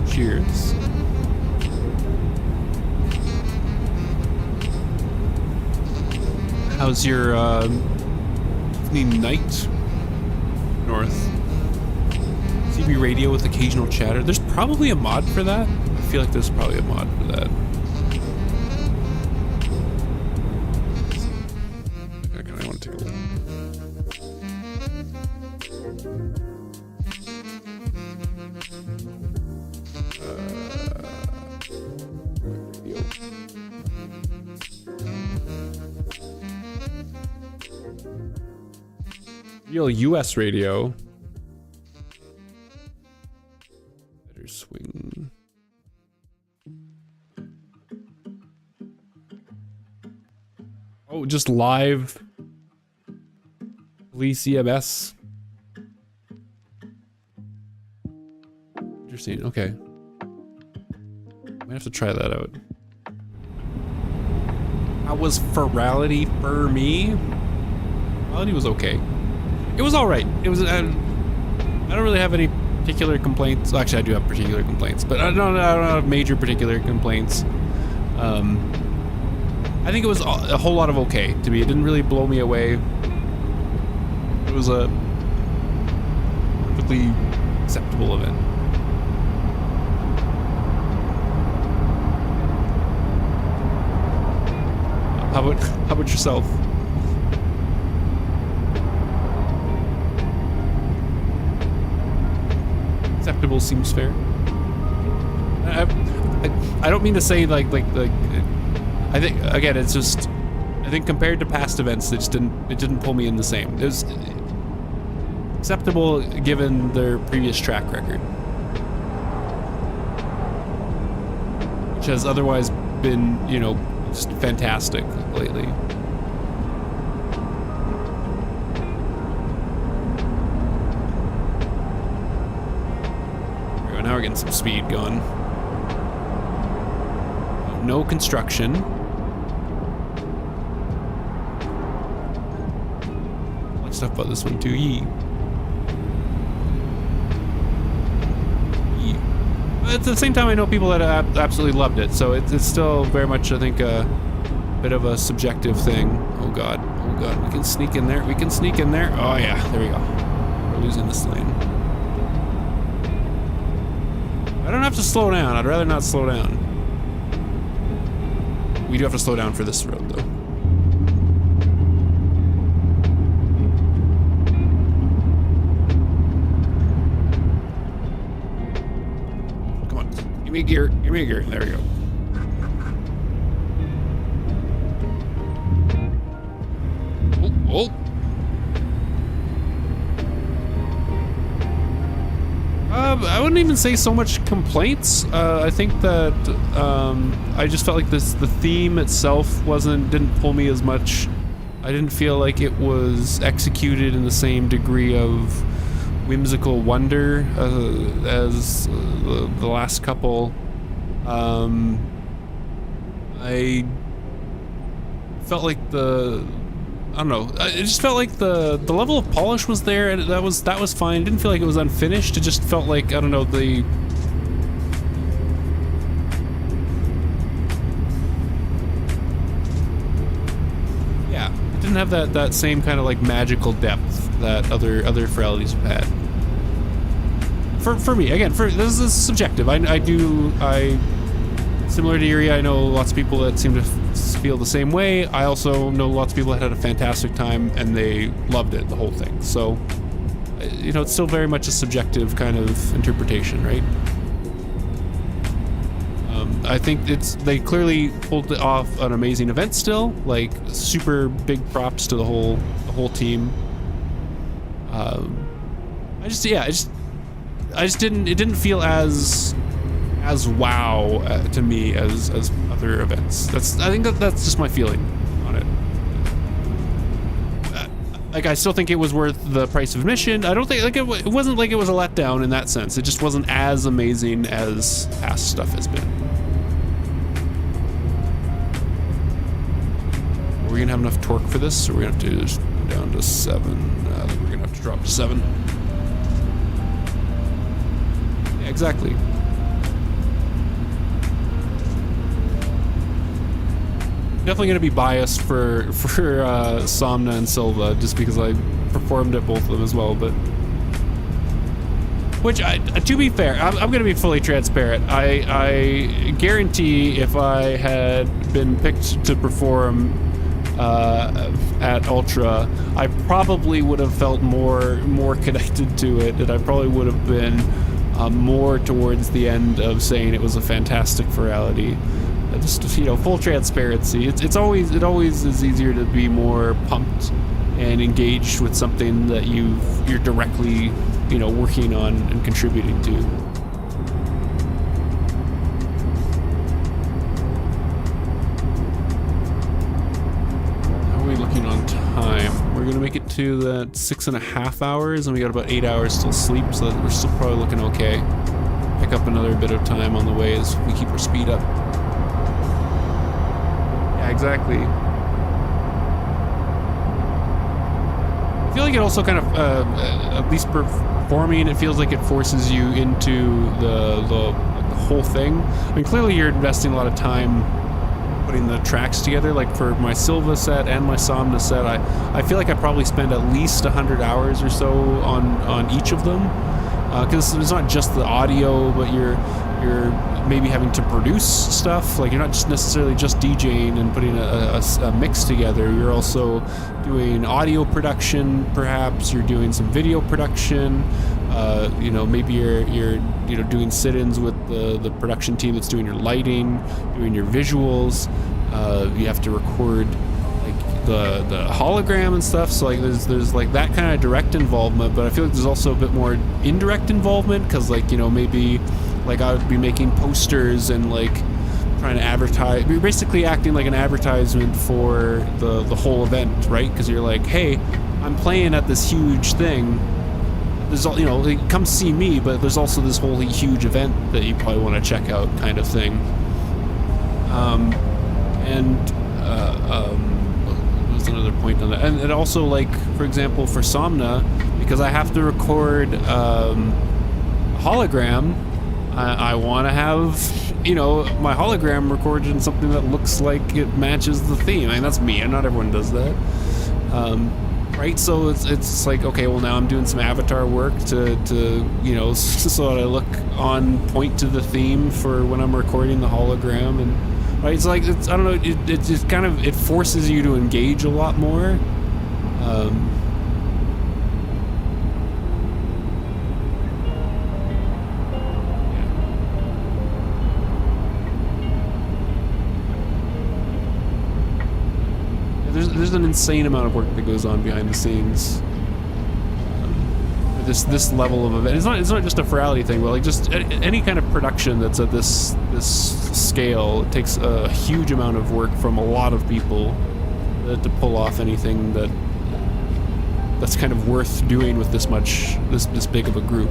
Cheers. How's your night, North? CB radio with occasional chatter. There's probably a mod for that. I feel like there's probably a mod for that. Okay, I want to take a look. Real US radio. Better swing. Oh, just live. Police EMS. Interesting. Okay. Might have to try that out. How was Ferality for me? Ferality was okay. It was all right. It was. I don't really have any particular complaints. Well, actually, I do have particular complaints, but I don't have major particular complaints. I think it was a whole lot of okay to me. It didn't really blow me away. It was a perfectly acceptable event. How about yourself? Acceptable seems fair. I don't mean to say like I think again it's just I think compared to past events it didn't pull me in the same. It was acceptable given their previous track record, which has otherwise been, you know, just fantastic lately. Now we're getting some speed going. No construction. I like stuff about this one too. Yee. at the same time, I know people that absolutely loved it, so it's still very much, I think, a bit of a subjective thing. Oh god, we can sneak in there, Oh yeah, there we go. We're losing this lane. I don't have to slow down, I'd rather not slow down. We do have to slow down for this road, though. Come on, give me a gear, there we go. Oh. I wouldn't even say so much complaints. I think that I just felt like the theme itself didn't pull me as much. I didn't feel like it was executed in the same degree of whimsical wonder as the last couple. I felt like I don't know. It just felt like the level of polish was there, and that was fine. It didn't feel like it was unfinished. It just felt like, I don't know, yeah, it didn't have that same kind of like magical depth that other Feralities have had. For me, again, this is subjective. Similar to Erie, I know lots of people that seem to feel the same way. I also know lots of people that had a fantastic time and they loved it, the whole thing. So, you know, it's still very much a subjective kind of interpretation, right? I think they clearly pulled off an amazing event still. Like, super big props to the whole team. It didn't feel as wow to me as other events. I think that's just my feeling on it. Like, I still think it was worth the price of admission. I don't think, like, it wasn't like it was a letdown in that sense. It just wasn't as amazing as past stuff has been. Are we gonna have enough torque for this, or are we gonna have to just go down to 7? I think we're gonna have to drop to 7. Yeah, exactly. Definitely going to be biased for Somna and Silva, just because I performed at both of them as well. But to be fair, I'm going to be fully transparent. I guarantee if I had been picked to perform at Ultra, I probably would have felt more connected to it, and I probably would have been more towards the end of saying it was a fantastic Ferality. Just, you know, full transparency. It always is easier to be more pumped and engaged with something that you're directly, you know, working on and contributing to. How are we looking on time? We're gonna make it to that 6.5 hours, and we got about 8 hours till sleep, so we're still probably looking okay. Pick up another bit of time on the way as we keep our speed up. Exactly. I feel like it also kind of, at least performing, it feels like it forces you into the whole thing. I mean, clearly you're investing a lot of time putting the tracks together. Like for my Silva set and my Somna set, I feel like I probably spend at least 100 hours or so on each of them. Because it's not just the audio, but you're maybe having to produce stuff. Like, you're not just necessarily just DJing and putting a mix together. You're also doing audio production, perhaps. You're doing some video production. You know, maybe you're doing sit-ins with the production team that's doing your lighting, doing your visuals. You have to record the hologram and stuff, so like there's like that kind of direct involvement, but I feel like there's also a bit more indirect involvement, because like, you know, maybe like I would be making posters and like trying to advertise. You're basically acting like an advertisement for the whole event, right? Because you're like, hey, I'm playing at this huge thing. There's all, you know, like, come see me, but there's also this whole huge event that you probably want to check out, kind of thing. Another point on that, and also, like, for example, for Somna, because I have to record a hologram, I want to have, you know, my hologram recorded in something that looks like it matches the theme. I mean, that's me, and not everyone does that. Right, so it's like, okay, well, now I'm doing some avatar work to you know, so that I look on point to the theme for when I'm recording the hologram. And right, it's like, I don't know, it just kind of, it forces you to engage a lot more. There's an insane amount of work that goes on behind the scenes. This level of event. It's not just a Ferality thing, but like just any kind of production that's at this scale. It takes a huge amount of work from a lot of people to pull off anything that's kind of worth doing with this big of a group.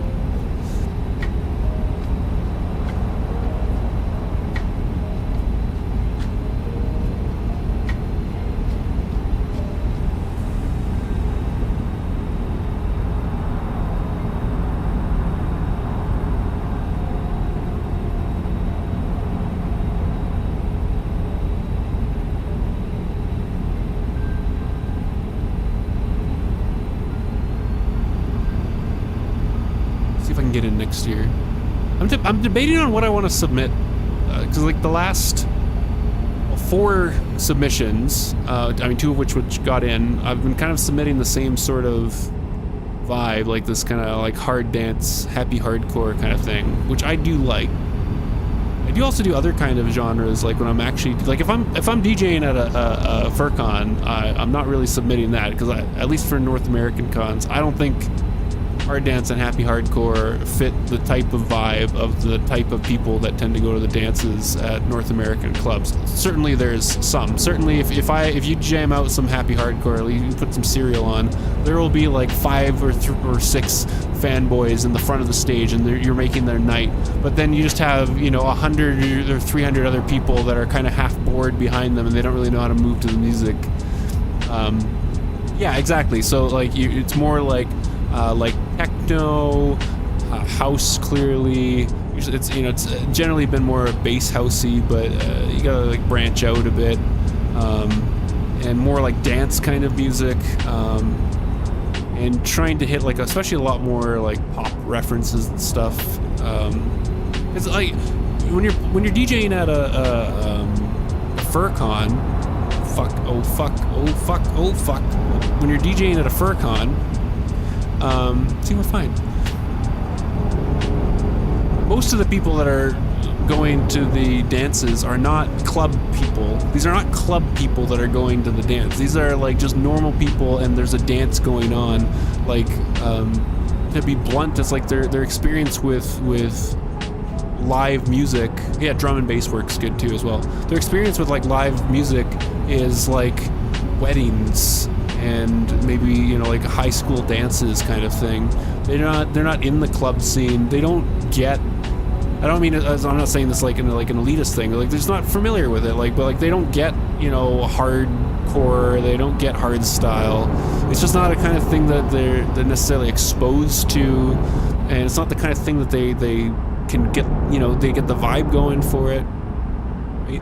Get in next year. I'm debating on what I want to submit, because like the last 4 submissions, I mean 2 of which got in, I've been kind of submitting the same sort of vibe, like this kind of like hard dance, happy hardcore kind of thing, which I do like. I do also do other kind of genres, like when I'm actually, like if I'm DJing at a FurCon, I'm not really submitting that, because at least for North American cons, I don't think hard dance and happy hardcore fit the type of vibe of the type of people that tend to go to the dances at North American clubs. Certainly there's some. Certainly if you jam out some happy hardcore, you put some Serial on, there will be like 5 or 6 fanboys in the front of the stage, and you're making their night. But then you just have, you know, 100 or 300 other people that are kind of half bored behind them, and they don't really know how to move to the music. Yeah, exactly. So like it's more like techno, house, clearly. It's, you know, it's generally been more bass housey, but you gotta like branch out a bit, and more like dance kind of music, and trying to hit like especially a lot more like pop references and stuff. It's like when you're DJing at a FurCon, when you're DJing at a FurCon, see, we're fine. Most of the people that are going to the dances are not club people. These are not club people that are going to the dance. These are like just normal people, and there's a dance going on. Like, to be blunt, it's like their experience with live music. Yeah, drum and bass works good too as well. Their experience with like live music is like weddings and maybe, you know, like high school dances kind of thing. They're not in the club scene. They don't get, I don't mean, I'm not saying this like an elitist thing. Like, they're just not familiar with it. Like, but like they don't get, you know, hardcore. They don't get hard style. It's just not a kind of thing that they're necessarily exposed to, and it's not the kind of thing that they can get. You know, they get the vibe going for it. Right?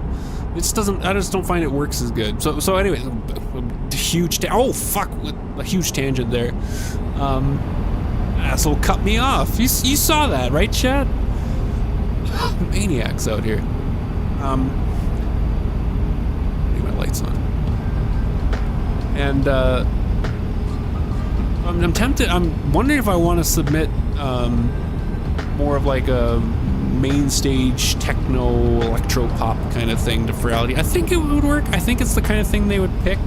It just doesn't. I just don't find it works as good. So anyway, a huge. Oh fuck! A huge tangent there. Asshole cut me off. You saw that, right, chat? Maniacs out here. Leave my lights on. And I'm tempted. I'm wondering if I want to submit more of like a main stage techno electro pop kind of thing to Ferality. I think it would work. I think it's the kind of thing they would pick.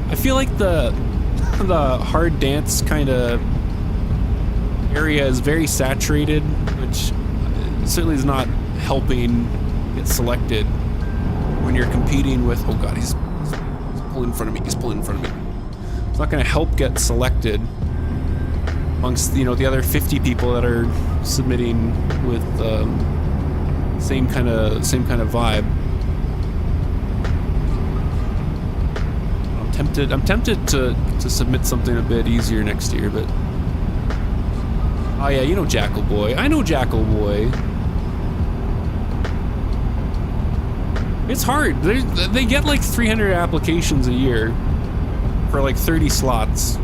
I feel like the hard dance kind of area is very saturated, which certainly is not helping get selected when you're competing with. Oh god, he's pulling in front of me. He's pulling in front of me. It's not going to help get selected amongst, you know, the other 50 people that are submitting with same kind of vibe. I'm tempted to submit something a bit easier next year, but oh yeah, you know Jackal Boy. I know Jackal Boy. It's hard. They get like 300 applications a year for like 30 slots,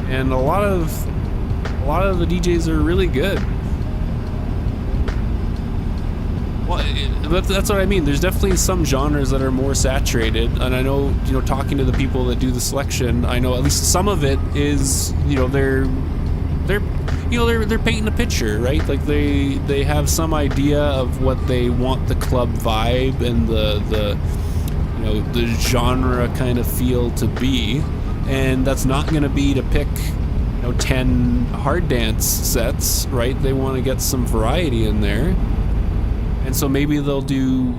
and a lot of the DJs are really good. Well, that's what I mean. There's definitely some genres that are more saturated, and I know, you know, talking to the people that do the selection, I know at least some of it is, you know, they're painting a picture, right? Like they have some idea of what they want the club vibe and the you know, the genre kind of feel to be, and that's not going to be to pick, you know, 10 hard dance sets, right? They want to get some variety in there. And so maybe they'll do,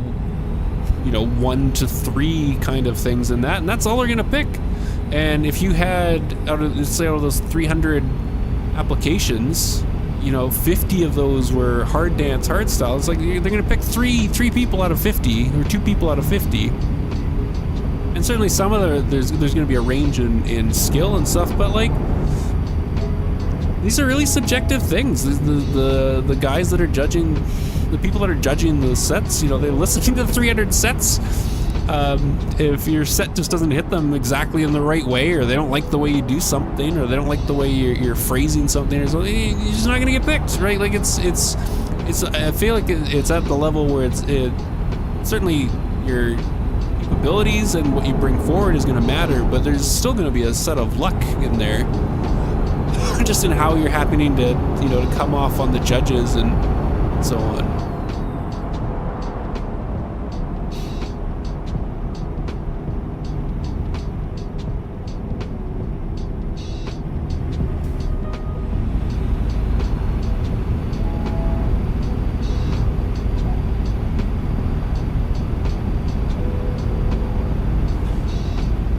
you know, 1 to 3 kind of things in that, and that's all they're gonna pick. And if you had, out of those 300 applications, you know, 50 of those were hard dance, hard style. It's like they're gonna pick three people out of 50, or 2 people out of 50. And certainly some of there's gonna be a range in skill and stuff, but like, these are really subjective things. The guys that are judging, the people that are judging the sets, you know, they're listening to the 300 sets. If your set just doesn't hit them exactly in the right way, or they don't like the way you do something, or they don't like the way you're phrasing something, or something, you're just not gonna get picked, right? Like it's. I feel like it's at the level where it certainly your capabilities and what you bring forward is gonna matter, but there's still gonna be a set of luck in there, just in how you're happening to, you know, to come off on the judges and so on.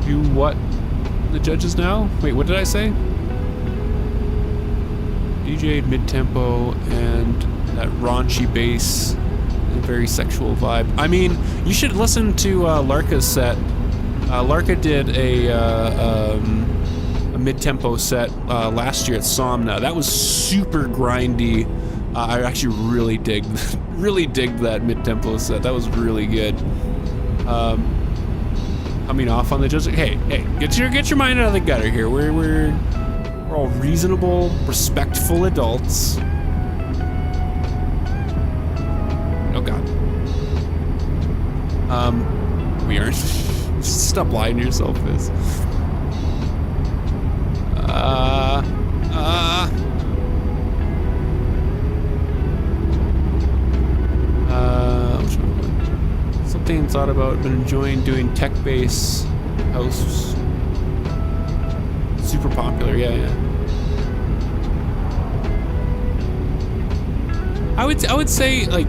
You what? The judges now? Wait, what did I say? DJ'd mid-tempo and that raunchy bass and very sexual vibe. I mean, you should listen to Larka's set. Larka did a mid-tempo set last year at Somna. That was super grindy. I actually really digged that mid-tempo set. That was really good. Coming off on the judges. Hey, get your mind out of the gutter here. We're all reasonable, respectful adults. Oh God. We aren't. Stop lying to yourself, Fizz. Something thought about, been enjoying doing tech bass house. Super popular, yeah. I would say, like,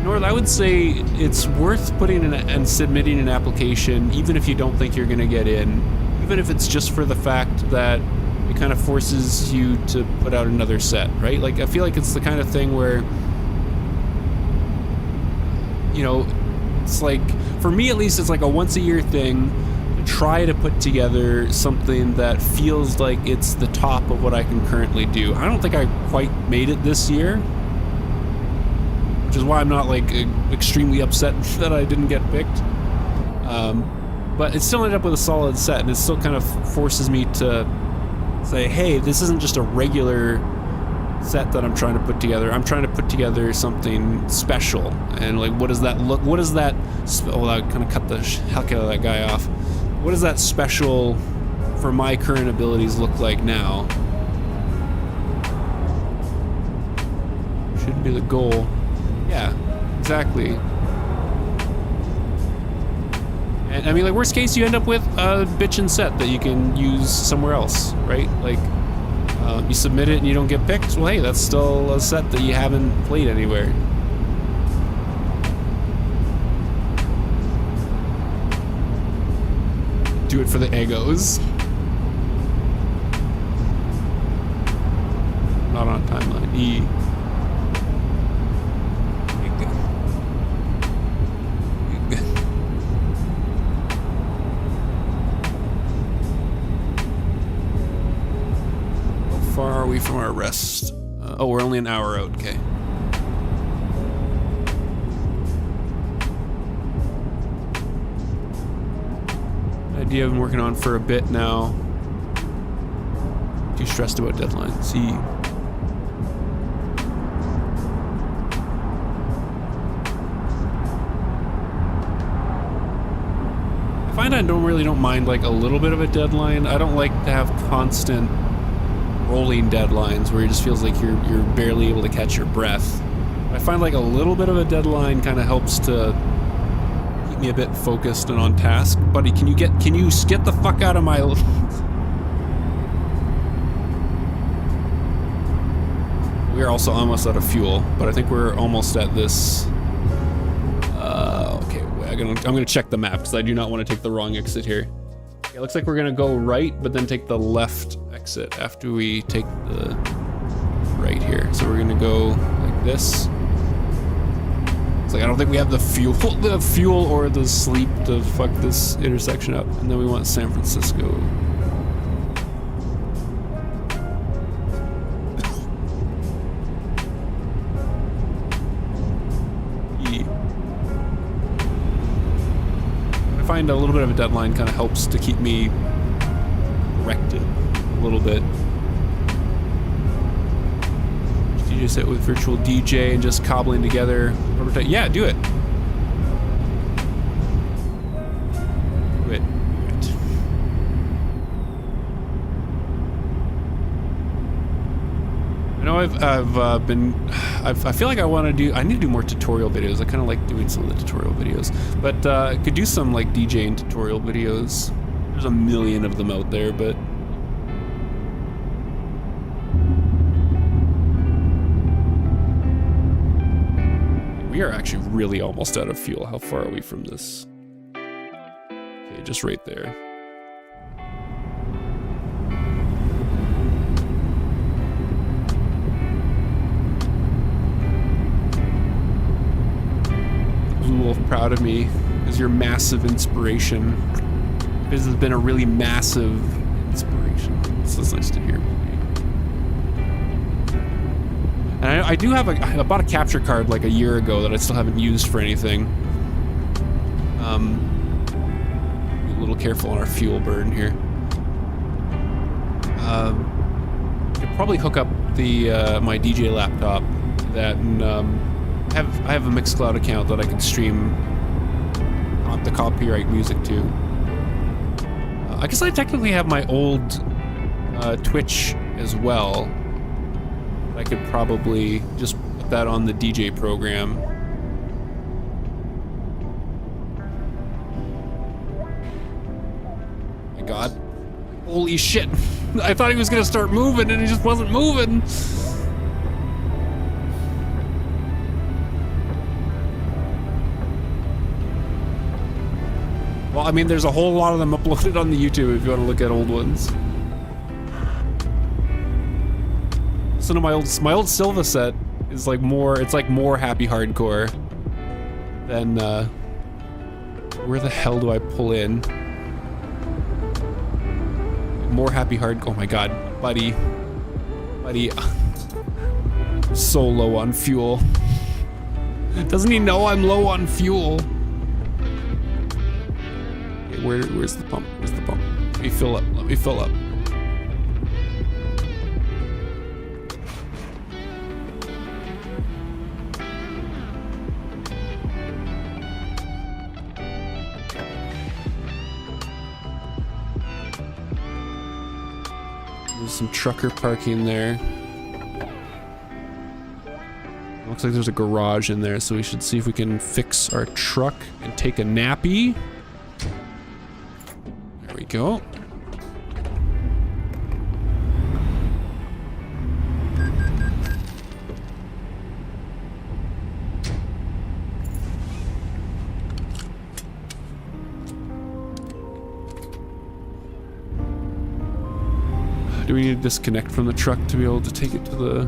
North, I would say it's worth putting in and submitting an application, even if you don't think you're gonna get in, even if it's just for the fact that it kind of forces you to put out another set, right? Like, I feel like it's the kind of thing where, you know, it's like, for me at least, it's like a once a year thing. Try to put together something that feels like it's the top of what I can currently do. I don't think I quite made it this year, which is why I'm not like extremely upset that I didn't get picked. But it still ended up with a solid set, and it still kind of forces me to say, hey, this isn't just a regular set that I'm trying to put together. I'm trying to put together something special. And like, what does that look, what does that, oh, I kind of cut the heck out of that guy off. What does that special for my current abilities look like now? Should be the goal. Yeah, exactly. And I mean, like, worst case, you end up with a bitchin' set that you can use somewhere else, right? Like, you submit it and you don't get picked. Well, hey, that's still a set that you haven't played anywhere. Do it for the egos. Not on timeline. E. How far are we from our rest? Oh, we're only an hour out. Okay. idea I've been working on for a bit now. Too stressed about deadlines. See. I find I don't mind like a little bit of a deadline. I don't like to have constant rolling deadlines where it just feels like you're barely able to catch your breath. I find like a little bit of a deadline kind of helps to keep me a bit focused and on task. Buddy, can you get the fuck out of my... We are also almost out of fuel, but I think we're almost at this... okay, wait, I'm gonna check the map because I do not want to take the wrong exit here. Okay, looks like we're gonna go right, but then take the left exit after we take the right here. So we're gonna go like this. It's like I don't think we have the fuel or the sleep to fuck this intersection up. And then we want San Francisco. I find a little bit of a deadline kind of helps to keep me corrected a little bit. DJ set with virtual DJ and just cobbling together. Yeah, do it. Do it. I know I feel like I need to do more tutorial videos. I kind of like doing some of the tutorial videos, but I could do some like DJing tutorial videos. There's a million of them out there, but we are actually really almost out of fuel. How far are we from this? Okay, just right there. Blue Wolf, proud of me as your massive inspiration. This has been a really massive inspiration. So it's nice to hear. And I do have I bought a capture card like a year ago that I still haven't used for anything. Be a little careful on our fuel burn here. Could probably hook up the my DJ laptop to that, and I have a Mixcloud account that I can stream the copyright music to. I guess I technically have my old Twitch as well. I could probably just put that on the DJ program. My God. Holy shit. I thought he was gonna start moving and he just wasn't moving. Well, I mean, there's a whole lot of them uploaded on the YouTube if you want to look at old ones. Listen to my old Silva set is like more, it's like more happy hardcore than where the hell do I pull in? More happy hardcore. Oh my God, buddy, so low on fuel. Doesn't he know I'm low on fuel? Okay, where's the pump? Where's the pump? Let me fill up. Let me fill up. There's some trucker parking there. Looks like there's a garage in there, so we should see if we can fix our truck and take a nappy. There we go. Do we need to disconnect from the truck to be able to take it to the...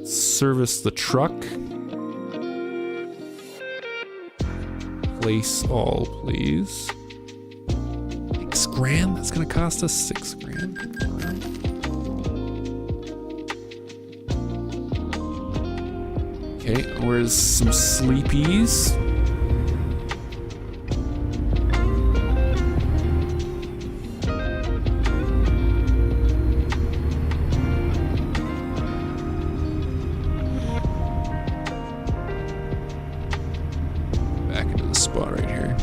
Service the truck. Place all, please. grand? That's gonna cost us 6 grand. Okay, where's some sleepies? Back into the spot right here.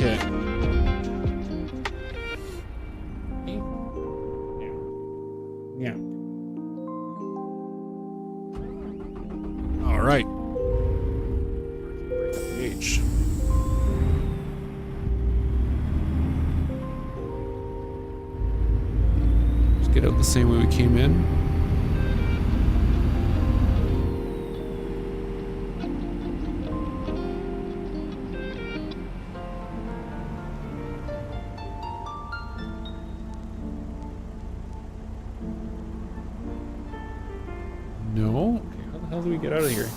Okay. Yeah. All right. Page. Just get out the same way we came in. No? Okay, how the hell do we get out of here?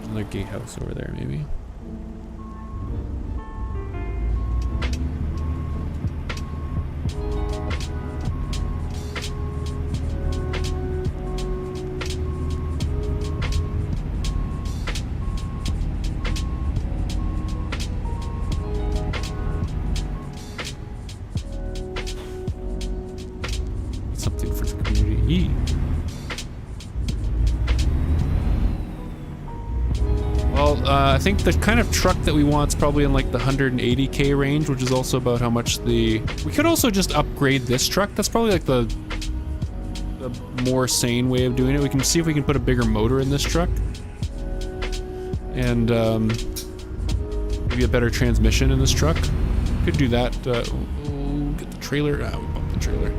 Another gatehouse over there, maybe. Something for the community. Well, I think the kind of truck that we want is probably in like the 180k range, which is also about how much the... We could also just upgrade this truck. That's probably like the more sane way of doing it. We can see if we can put a bigger motor in this truck. And maybe a better transmission in this truck. Could do that. Get the trailer. We bumped the trailer.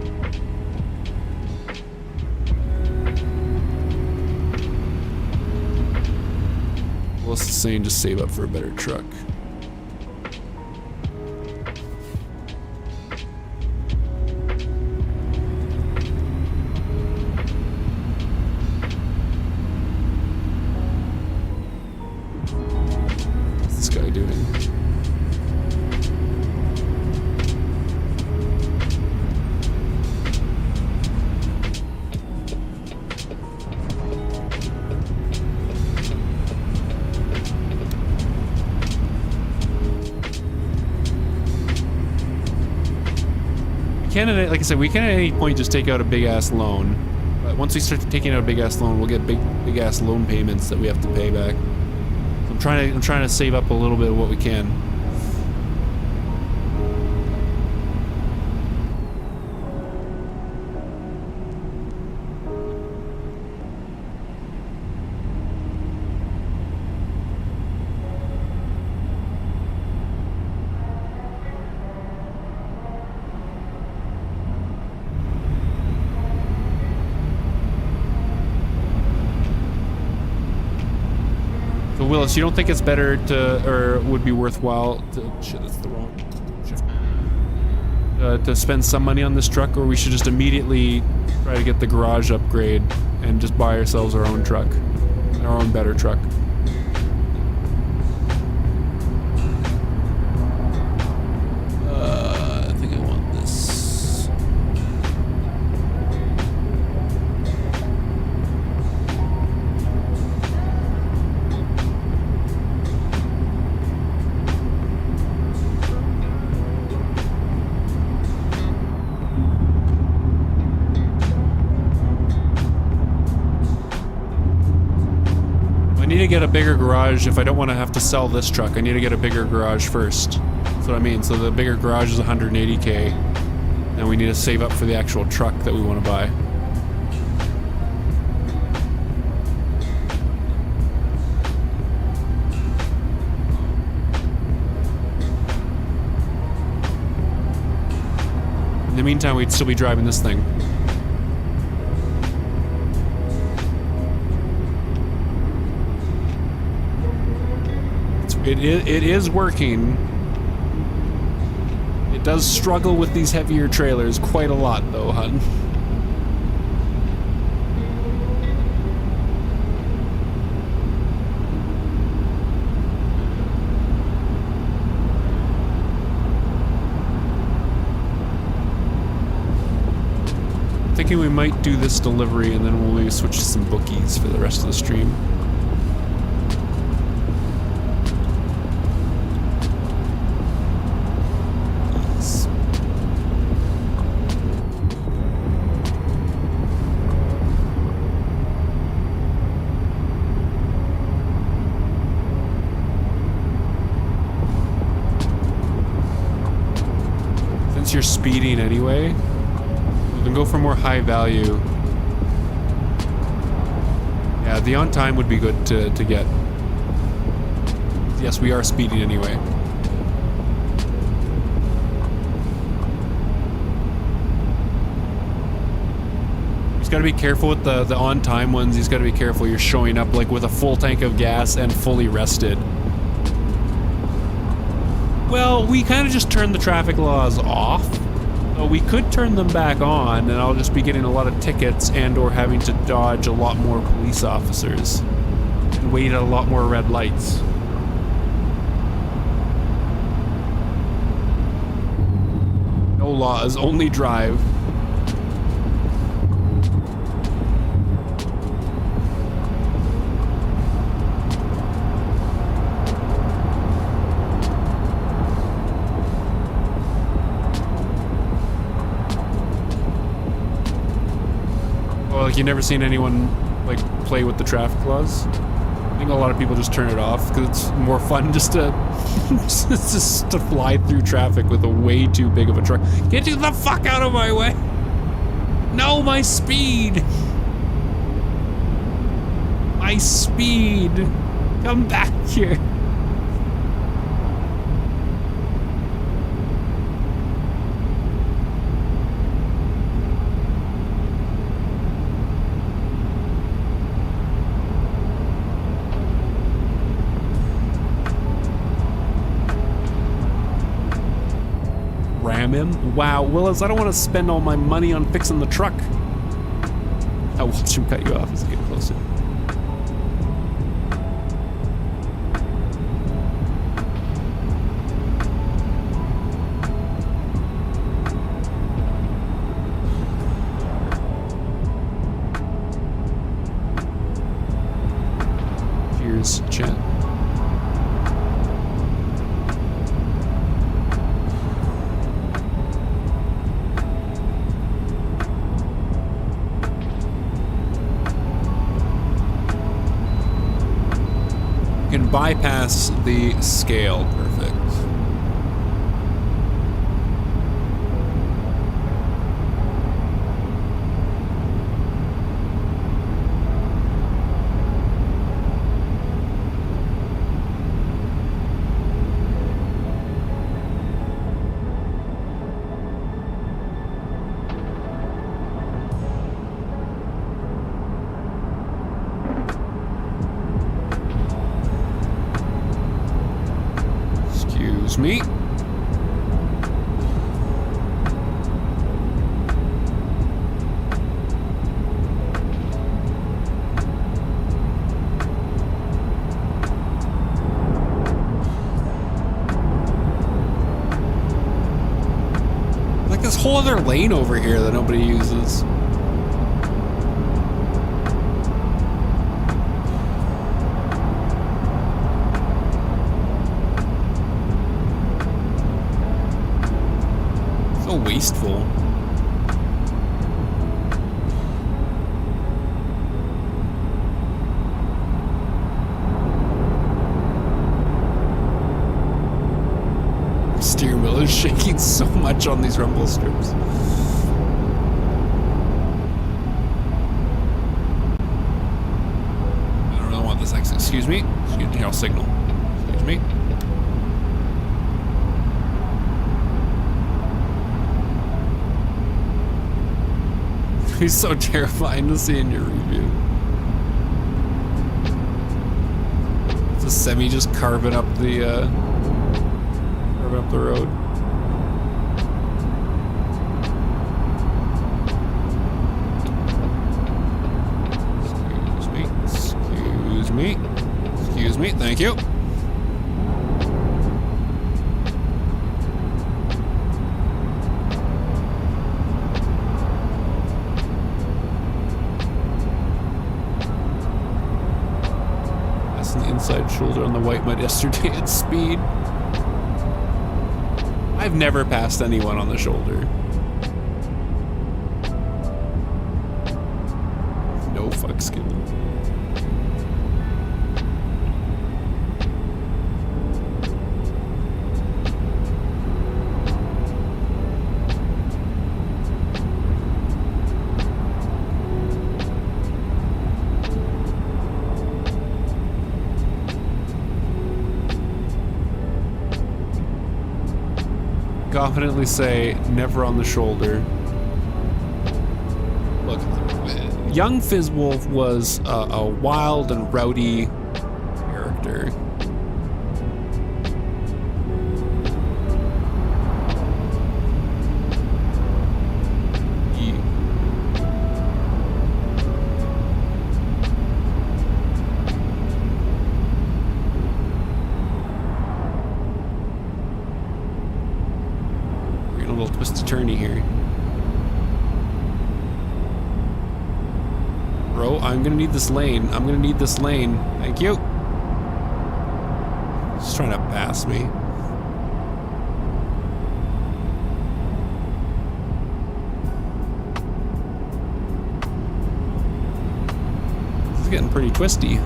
What's the saying? Just save up for a better truck. What's this guy doing? Like I said, we can at any point just take out a big ass loan. But once we start taking out a big ass loan, we'll get big ass loan payments that we have to pay back. So I'm trying to save up a little bit of what we can. Willis, you don't think it's better to, or would be worthwhile to, shit, that's the wrong shift, to spend some money on this truck, or we should just immediately try to get the garage upgrade and just buy ourselves our own truck, our own better truck? I think I want this. get a bigger garage if I don't want to have to sell this truck. I need to get a bigger garage first. That's what I mean. So the bigger garage is 180K. And we need to save up for the actual truck that we want to buy. In the meantime, we'd still be driving this thing. It is working. It does struggle with these heavier trailers quite a lot, though, hun. Thinking we might do this delivery and then we'll maybe switch to some bookies for the rest of the stream. Since you're speeding anyway, we can go for more high value. Yeah, the on time would be good to get. Yes, we are speeding anyway. He's got to be careful with the on time ones. He's got to be careful. You're showing up like with a full tank of gas and fully rested. Well, we kind of just turned the traffic laws off. So we could turn them back on, and I'll just be getting a lot of tickets and or having to dodge a lot more police officers and wait at a lot more red lights. No laws, only drive. Like, you've never seen anyone like play with the traffic laws. I think a lot of people just turn it off because it's more fun just to just to fly through traffic with a way too big of a truck. Get you the fuck out of my way! No, my speed! My speed! Come back here! Him. Wow, Willis, I don't want to spend all my money on fixing the truck. I'll watch him cut you off as you get closer. Here's Jen. Bypass the scale. Perfect. Me. Like this whole other lane over here that nobody uses. Wasteful. is shaking so much on these rumble strips. I don't really want this exit. Excuse me. Excuse me. Here, I'll signal. Excuse me. He's so terrifying to see in your review. It's a semi just carving up the road. Excuse me. Excuse me. Thank you. Inside shoulder on the white mud yesterday at speed. I've never passed anyone on the shoulder. No fucks given. Confidently say never on the shoulder. Look, young Fizzwolf was a wild and rowdy character. Twisty-turny here. Bro, I'm gonna need this lane. I'm gonna need this lane. Thank you. Just trying to pass me. This is getting pretty twisty.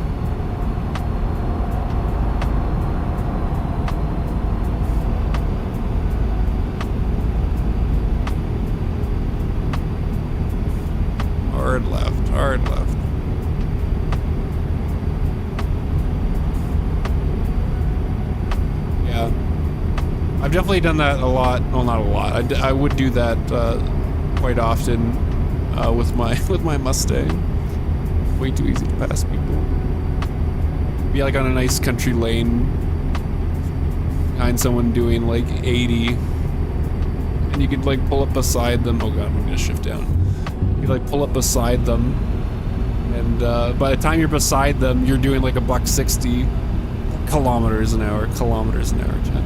Hard left, hard left. Yeah. I've definitely done that a lot. Well, not a lot. I would do that quite often with my Mustang. Way too easy to pass people. Be like on a nice country lane behind someone doing like 80 and you could like pull up beside them. Oh god, I'm gonna shift down. You like pull up beside them, and by the time you're beside them, you're doing like $160 kilometers an hour. Chat.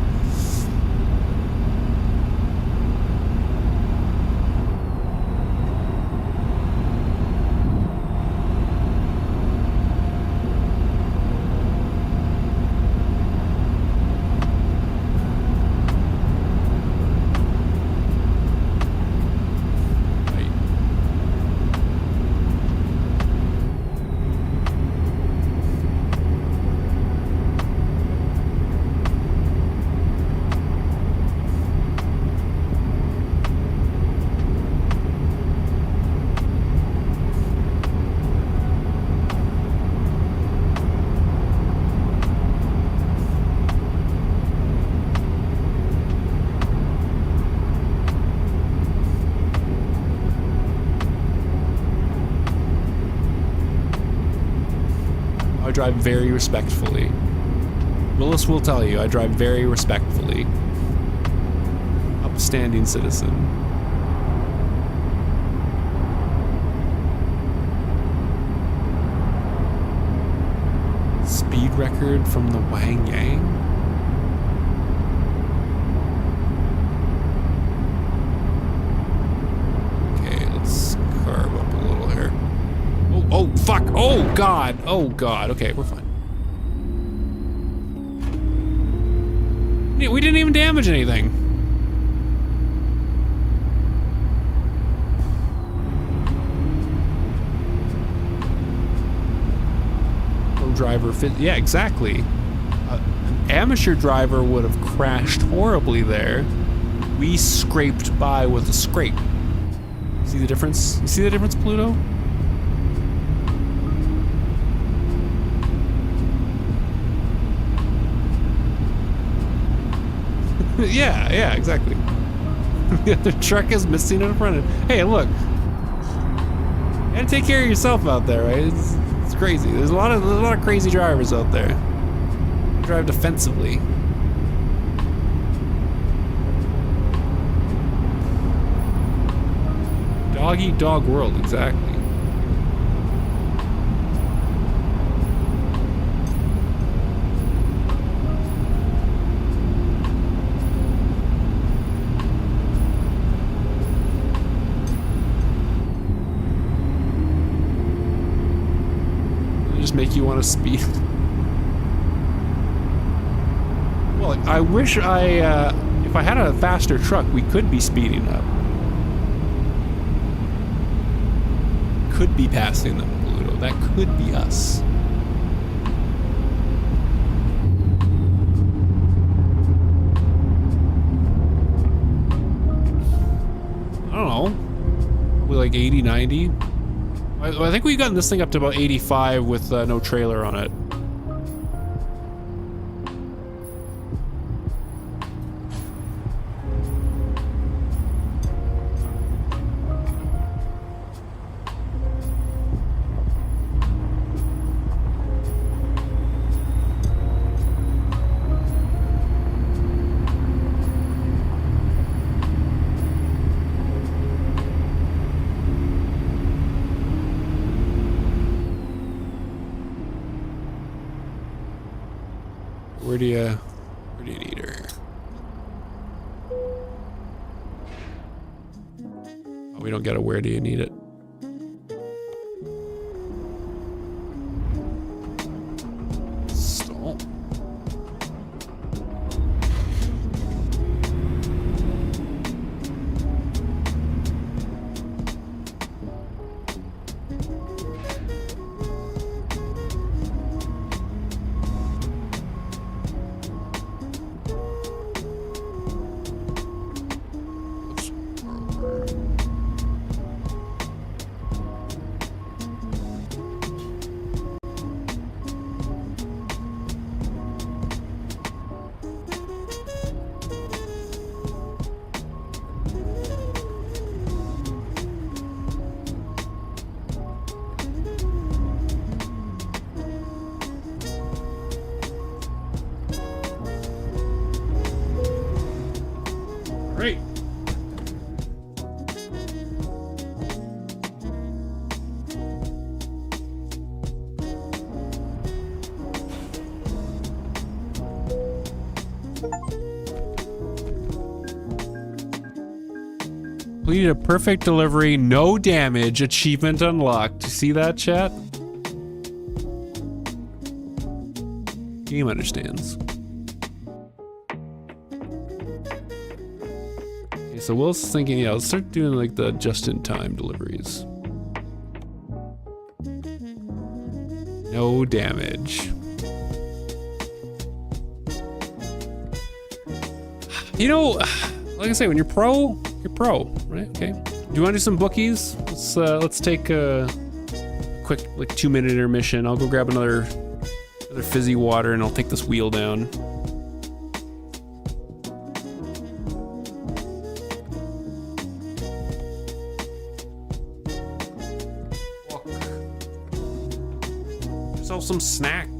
Drive very respectfully. Willis will tell you I drive very respectfully. Upstanding citizen. Speed record from the Wang Yang. Okay, let's carve up a little here. Oh, fuck. Oh, God. Oh, God. Okay, we're fine. Yeah, we didn't even damage anything. Pro driver fit. Yeah, exactly. An amateur driver would have crashed horribly there. We scraped by with a scrape. See the difference? You see the difference, Pluto? yeah, exactly. The truck is missing in front of it. Hey, look. You gotta take care of yourself out there, right? It's crazy. There's a lot of crazy drivers out there. Drive defensively. Dog eat dog world, exactly. Just make you want to speed. Well, I wish if I had a faster truck, we could be speeding up. Could be passing them, Pluto. That could be us. I don't know. Probably like 80, 90. I think we've gotten this thing up to about 85 with no trailer on it. Where do you need her? Oh, we don't get a where do you need it? Stall. Great. Completed a perfect delivery, no damage, achievement unlocked. You see that, chat? Game understands. Okay, so Will's thinking, yeah, let's start doing like the just-in-time deliveries. No damage. You know, like I say, when you're pro, you're pro, right? Okay. Do you want to do some bookies? Let's take a quick, like 2-minute intermission. I'll go grab another fizzy water, and I'll take this wheel down. Yourself some snacks.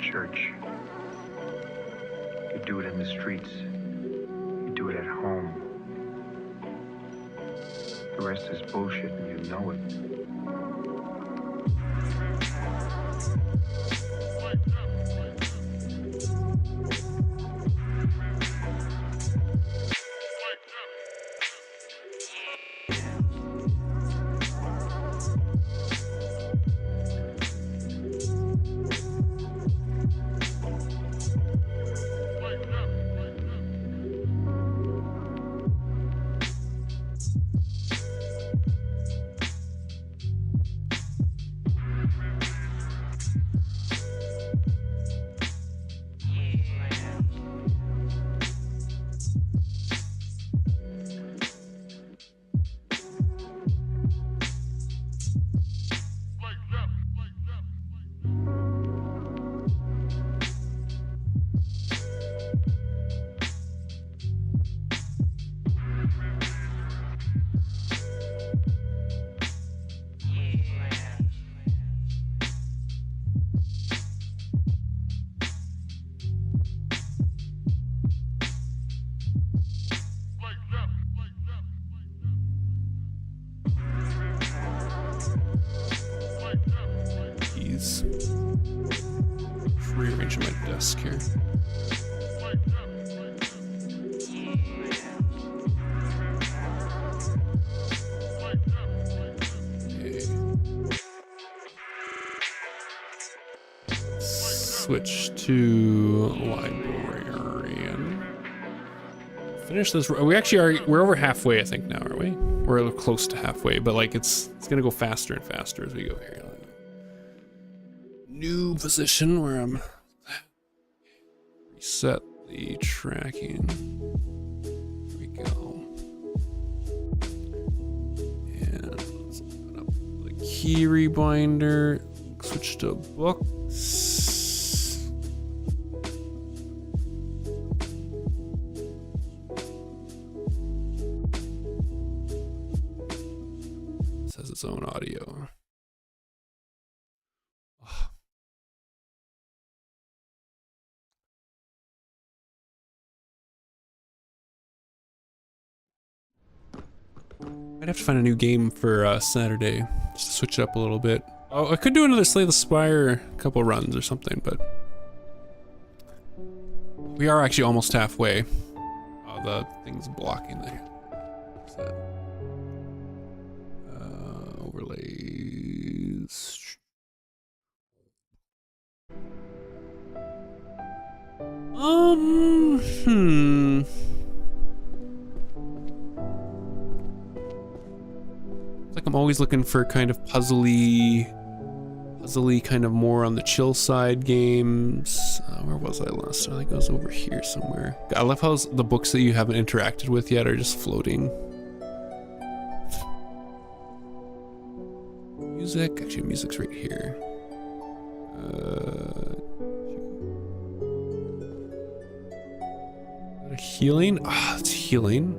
church. You do it in the streets. You do it at home. The rest is bullshit and you know it. Rearranging my desk here. Okay. Switch to librarian. Finish this. We actually are. We're over halfway, I think now, are we? We're close to halfway, but like it's gonna go faster and faster as we go here. New position where I'm reset the tracking. There we go. And let's open up the key rebinder. Switch to books. This has its own audio. I'd have to find a new game for Saturday, just to switch it up a little bit. Oh, I could do another Slay the Spire couple runs or something, but we are actually almost halfway. Oh, the thing's blocking there. What's that? Overlays. Like I'm always looking for kind of puzzly kind of more on the chill side games. Where was I last time? I think I was over here somewhere. I love how the books that you haven't interacted with yet are just floating. Music, actually music's right here. Healing? Ah, it's healing.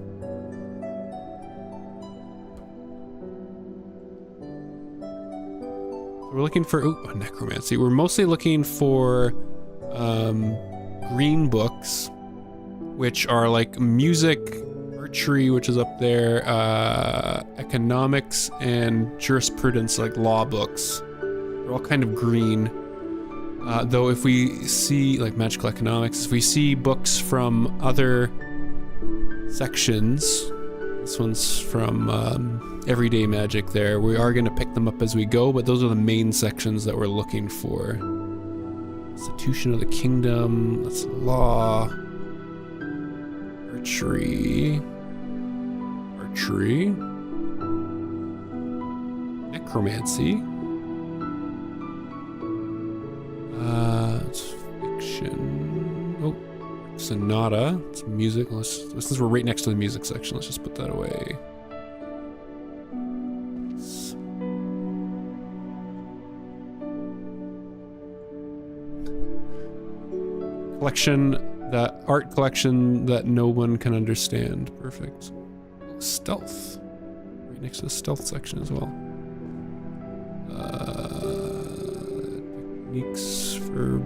We're looking for necromancy. We're mostly looking for green books, which are like music, archery, which is up there, economics, and jurisprudence, like law books. They're all kind of green. Though if we see, like magical economics, if we see books from other sections, this one's from everyday magic there, we are going to pick them up as we go, but those are the main sections that we're looking for. Institution of the Kingdom, that's law. Archery. Necromancy. It's fiction. Oh, sonata. It's music. Since we're right next to the music section, let's just put that away. Collection, that art collection that no one can understand. Perfect. Oh, stealth. Right next to the stealth section as well. Techniques for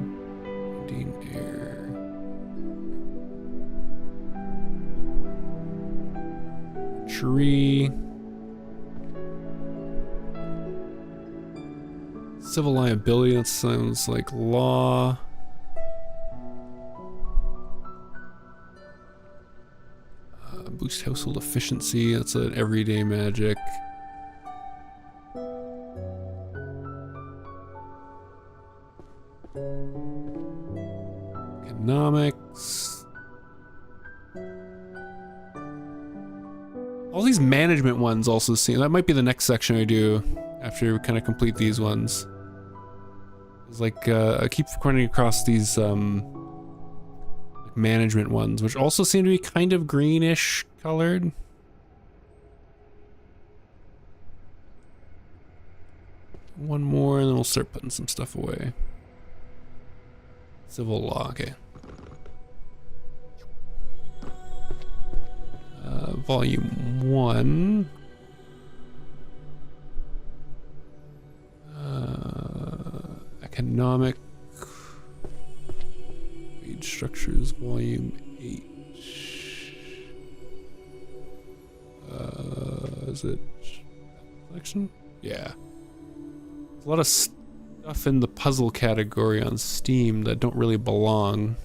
archery. Civil liability, that sounds like law. Boost household efficiency, that's an everyday magic. Economics. All these management ones also seem, that might be the next section I do after we kind of complete these ones. It's like, I keep running across these, management ones, which also seem to be kind of greenish colored. One more and then we'll start putting some stuff away. Civil law, okay. Volume 1. Economic wage structures, volume 8. Is it collection? Yeah. There's a lot of stuff in the puzzle category on Steam that don't really belong.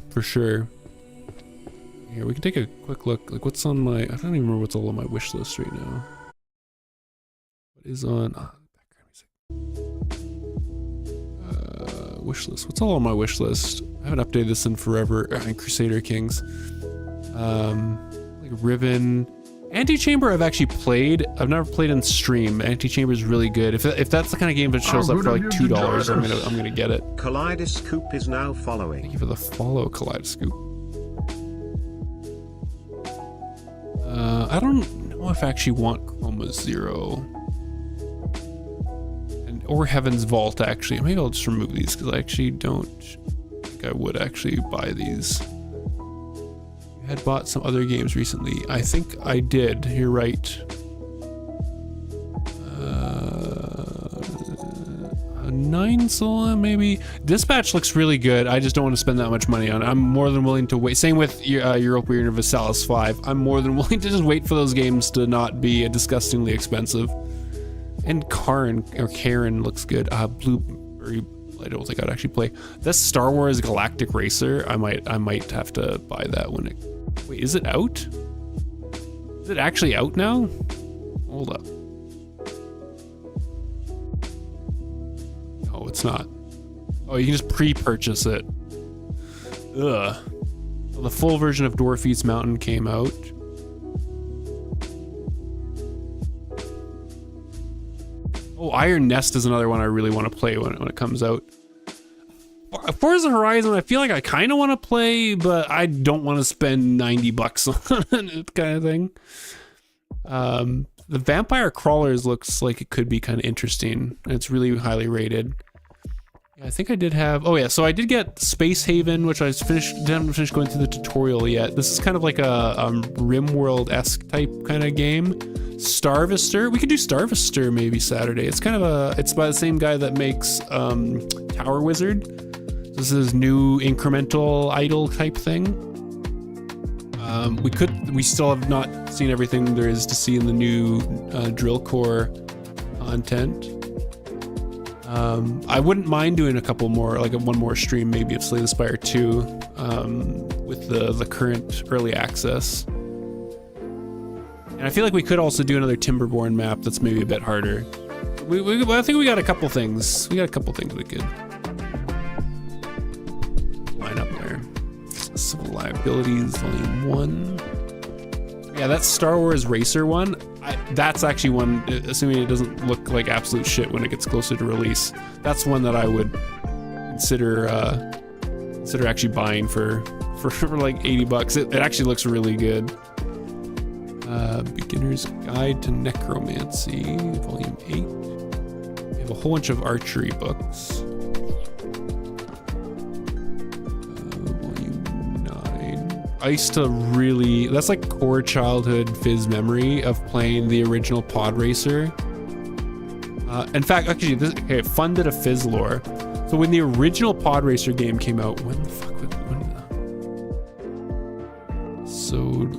For sure. Here, we can take a quick look. Like, what's on my... I don't even remember what's all on my wish list right now. What is on... wish list. What's all on my wish list? I haven't updated this in forever. Crusader Kings. Like Riven. Antichamber I've actually played. I've never played in stream. Antichamber is really good. If that's the kind of game that shows up for like $2, I'm gonna get it. Kaleidoscope is now following. Thank you for the follow, Kaleidoscope. I don't know if I actually want Chroma Zero. Or Heaven's Vault, actually. Maybe I'll just remove these because I actually don't think I would actually buy these. I had bought some other games recently. I think I did. You're right. A 9 Sola, maybe? Dispatch looks really good. I just don't want to spend that much money on it. I'm more than willing to wait. Same with Europa Universalis 5. I'm more than willing to just wait for those games to not be disgustingly expensive. And Karen looks good. Blueberry, I don't think I'd actually play. This Star Wars Galactic Racer, I might have to buy that when it... Wait, is it out? Is it actually out now? Hold up. No, it's not. Oh, you can just pre-purchase it. Ugh. Well, the full version of Dwarf Eats Mountain came out. Oh, Iron Nest is another one I really want to play when it comes out. Forza Horizon, I feel like I kind of want to play, but I don't want to spend $90 on it kind of thing. The Vampire Crawlers looks like it could be kind of interesting. It's really highly rated. I think I did have... Oh yeah, so I did get Space Haven, which haven't finished going through the tutorial yet. This is kind of like a RimWorld-esque type kind of game. Starvister, we could do Starvister maybe Saturday. It's kind of it's by the same guy that makes Tower Wizard. This is new incremental idle type thing. We still have not seen everything there is to see in the new Drill Core content. I wouldn't mind doing a couple more, like one more stream maybe of Slay the Spire 2 with the current early access. And I feel like we could also do another Timberborn map that's maybe a bit harder. I think we got a couple things. We could line up there. Civil Liabilities Volume 1. Yeah, that Star Wars Racer one, that's actually one, assuming it doesn't look like absolute shit when it gets closer to release, that's one that I would consider actually buying for like $80. It actually looks really good. Beginner's Guide to Necromancy, Volume 8. We have a whole bunch of archery books. Volume 9. I used to really... That's like core childhood fizz memory of playing the original Pod Racer. In fact, actually, Fun did a fizz lore. So when the original Pod Racer game came out, when the fuck was... So...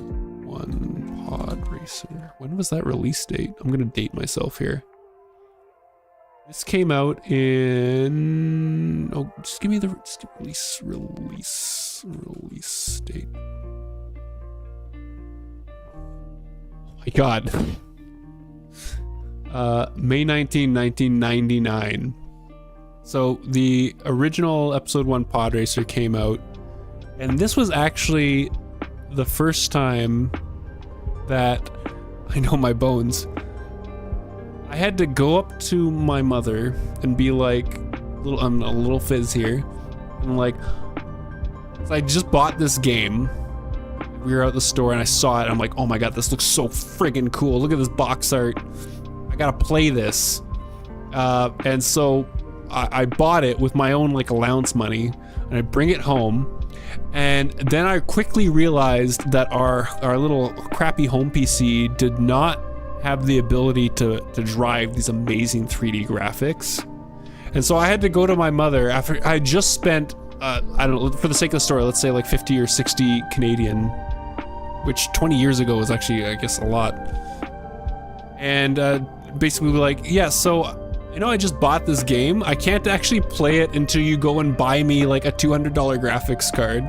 Racer. When was that release date? I'm gonna date myself here. This came out in... Oh, just give me the release date. Oh my god. May 19, 1999. So the original episode 1 Pod Racer came out, and this was actually the first time that I know my bones. I had to go up to my mother and be like, I'm a little fizz here. And like, so I just bought this game. We were at the store and I saw it. I'm like, oh my god, this looks so friggin' cool. Look at this box art. I gotta play this. And so I bought it with my own like allowance money, and I bring it home. And then I quickly realized that our little crappy home PC did not have the ability to drive these amazing 3D graphics. And so I had to go to my mother after I just spent, I don't know, for the sake of the story, let's say like 50 or 60 Canadian, which 20 years ago was actually, I guess, a lot. And basically like, yeah, so, you know, I just bought this game. I can't actually play it until you go and buy me like a $200 graphics card.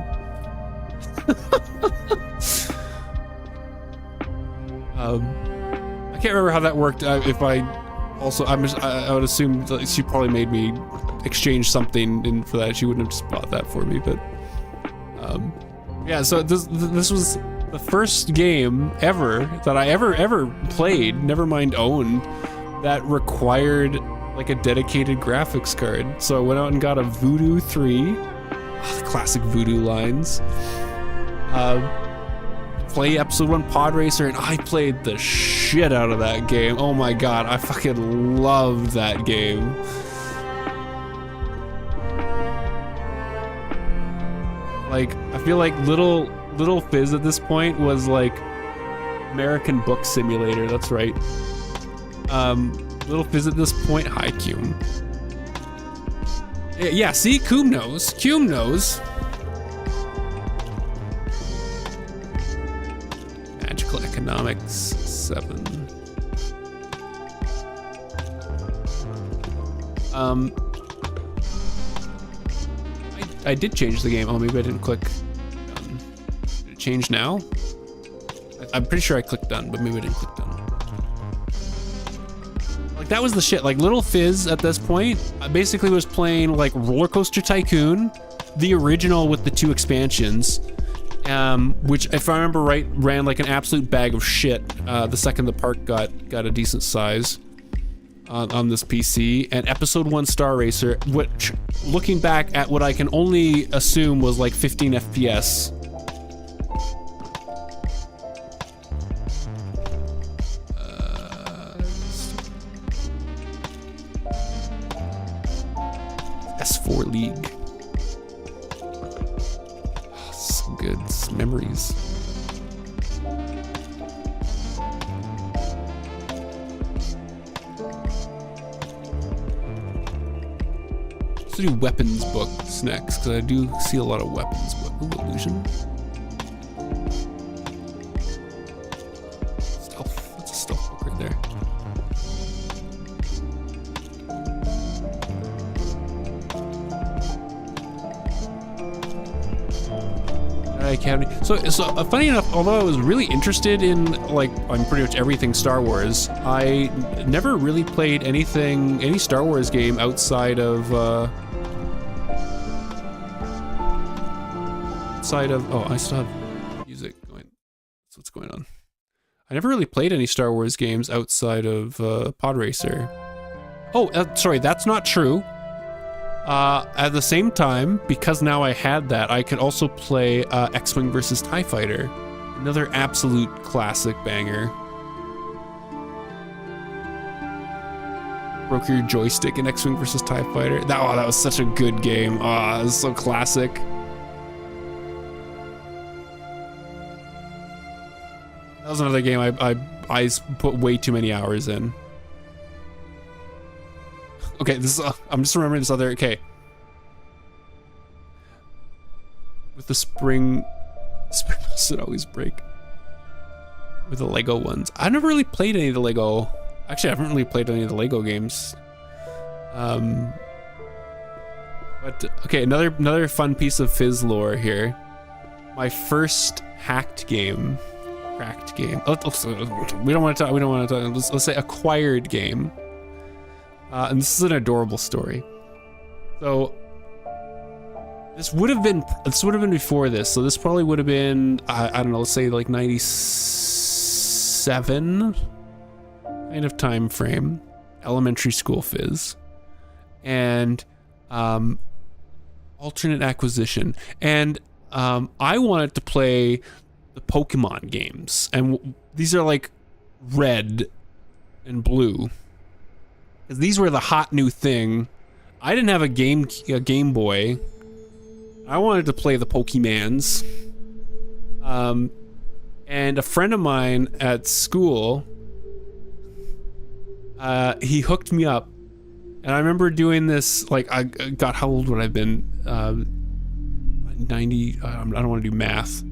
I can't remember how that worked. If I also, I would assume that she probably made me exchange something for that. She wouldn't have just bought that for me, but yeah. So this was the first game ever that I ever played, never mind owned, that required like a dedicated graphics card. So I went out and got a Voodoo 3, the classic Voodoo lines. Play episode 1 Pod Racer, and I played the shit out of that game. Oh my god, I fucking loved that game. Like, I feel like Little Fizz at this point was like American Book Simulator, that's right. Little Fizz at this point, hi Cume. Yeah, see, Cume knows. Cume knows. Magical Economics 7. I did change the game. Oh, maybe I didn't click done. Did it change now? I'm pretty sure I clicked done, but maybe I didn't click done. Like, that was the shit. Like, Little Fizz at this point, I basically was playing like Roller Coaster Tycoon, the original with the 2 expansions, which, if I remember right, ran like an absolute bag of shit. The second the park got a decent size on this PC, and episode 1 Star Racer, which, looking back at what I can only assume was like 15 FPS. S4 League. So good. Memories. Let's do weapons books next, because I do see a lot of weapons books. Ooh, illusion. Stealth. That's a stealth book right there. Academy. So funny enough, although I was really interested in like on pretty much everything Star Wars, I never really played any Star Wars game outside of oh, I still have music going. That's what's going on. I never really played any Star Wars games outside of Pod Racer. Oh, sorry, that's not true. At the same time, because now I had that, I could also play X-Wing versus TIE Fighter. Another absolute classic banger. Broke your joystick in X-Wing versus TIE Fighter. That was such a good game. Oh, it was so classic. That was another game I put way too many hours in. Okay, this is, I'm just remembering this other, okay. With the spring does it always break? Or the Lego ones. I never really played any of the Lego. Actually, I haven't really played any of the Lego games. But okay, another fun piece of Fizz lore here. My first cracked game. We don't want to talk. Let's say acquired game. And this is an adorable story. So this would have been before this. So this probably would have been I don't know. Let's say like 97 kind of time frame. Elementary school Fizz, and alternate acquisition, and I wanted to play the Pokemon games, and these are like red and blue, because these were the hot new thing. I didn't have a Game Boy. I wanted to play the Pokemans, and a friend of mine at school, he hooked me up, and I remember doing this. Like, how old would I have been? 90. I don't want to do math.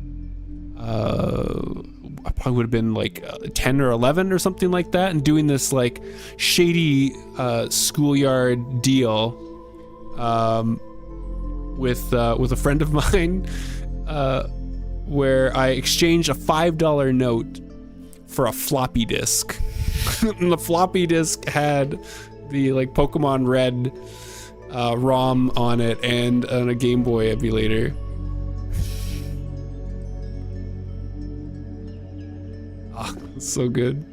I probably would have been like 10 or 11 or something like that, and doing this like shady schoolyard deal with a friend of mine, where I exchanged a $5 note for a floppy disk. And the floppy disk had the like Pokemon Red ROM on it, and a Game Boy emulator. Ah, it's so good.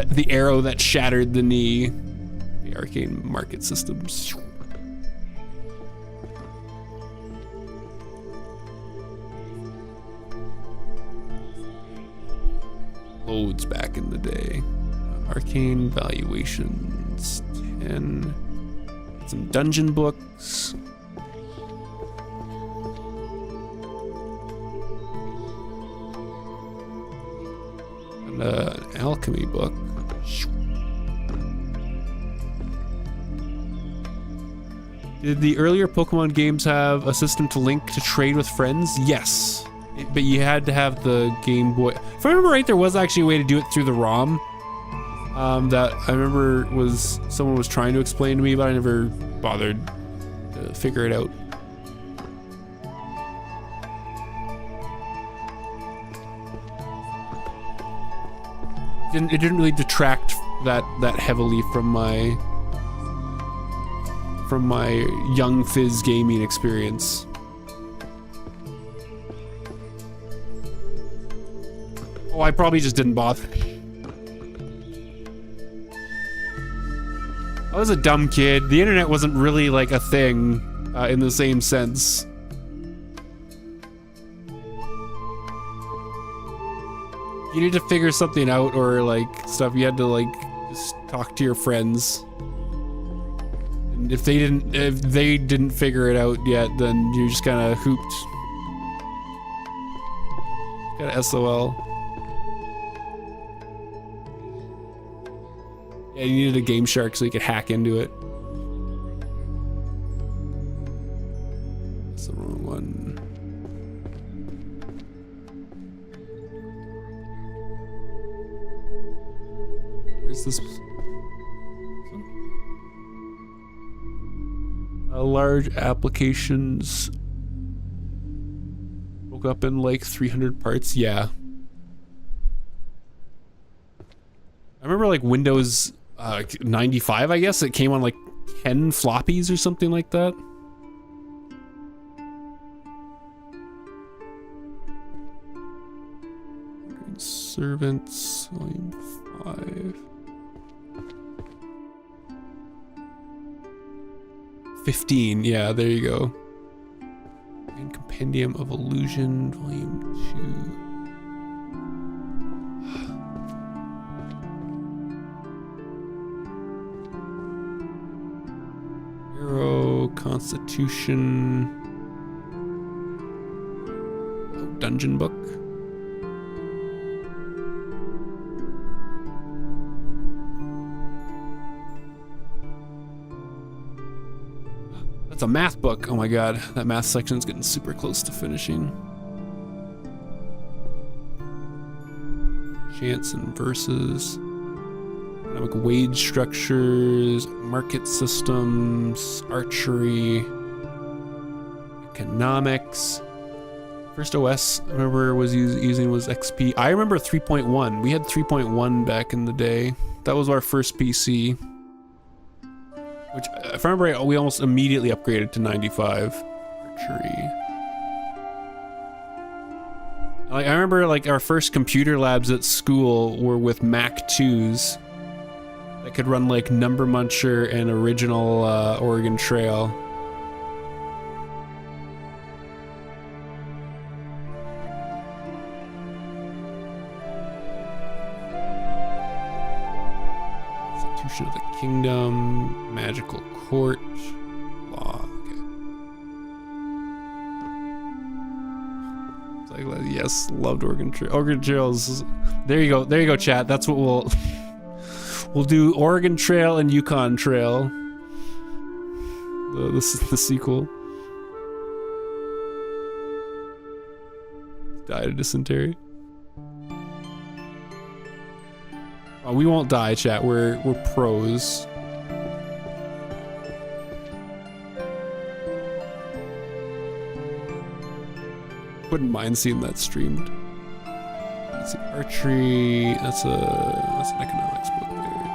The arrow that shattered the knee. The arcane market systems. Loads back in the day. Arcane valuations 10. Some dungeon books. And an alchemy book. Did the earlier Pokemon games have a system to link to trade with friends? Yes. But you had to have the Game Boy. If I remember right, there was actually a way to do it through the ROM. That I remember someone was trying to explain to me, but I never bothered to figure it out. It didn't really detract that heavily from my young Fizz gaming experience. Oh, I probably just didn't bother. I was a dumb kid. The internet wasn't really like a thing in the same sense. You need to figure something out, or like stuff, you had to like just talk to your friends. And if they didn't figure it out yet, then you're just kind of hooped. Got a SOL. Yeah, you needed a Game Shark so you could hack into it. That's the wrong one. Where's this? Large applications broke up in like 300 parts. Yeah. I remember like Windows 95, I guess, it came on like 10 floppies or something like that. Servants, volume 5. 15, yeah, there you go. And Compendium of Illusion, volume 2. Hero, Constitution. Oh, Dungeon Book. That's a math book. Oh my god, that math section's getting super close to finishing. Chants and verses. Economic wage structures, market systems, archery, economics. First OS I remember was using was XP. I remember 3.1. We had 3.1 back in the day. That was our first PC. Which, if I remember right, we almost immediately upgraded to 95. Archery. Like, I remember like our first computer labs at school were with Mac 2s that could run like Number Muncher and original Oregon Trail. Institution of the Kingdom, Magical Court, Law. Okay. Like, yes, loved Oregon Trail. Oregon Trails. There you go, chat. That's what we'll do. Oregon Trail and Yukon Trail. This is the sequel. Died of dysentery. Oh, we won't die, chat. We're pros. Wouldn't mind seeing that streamed. Let's see, archery. That's an economics book there.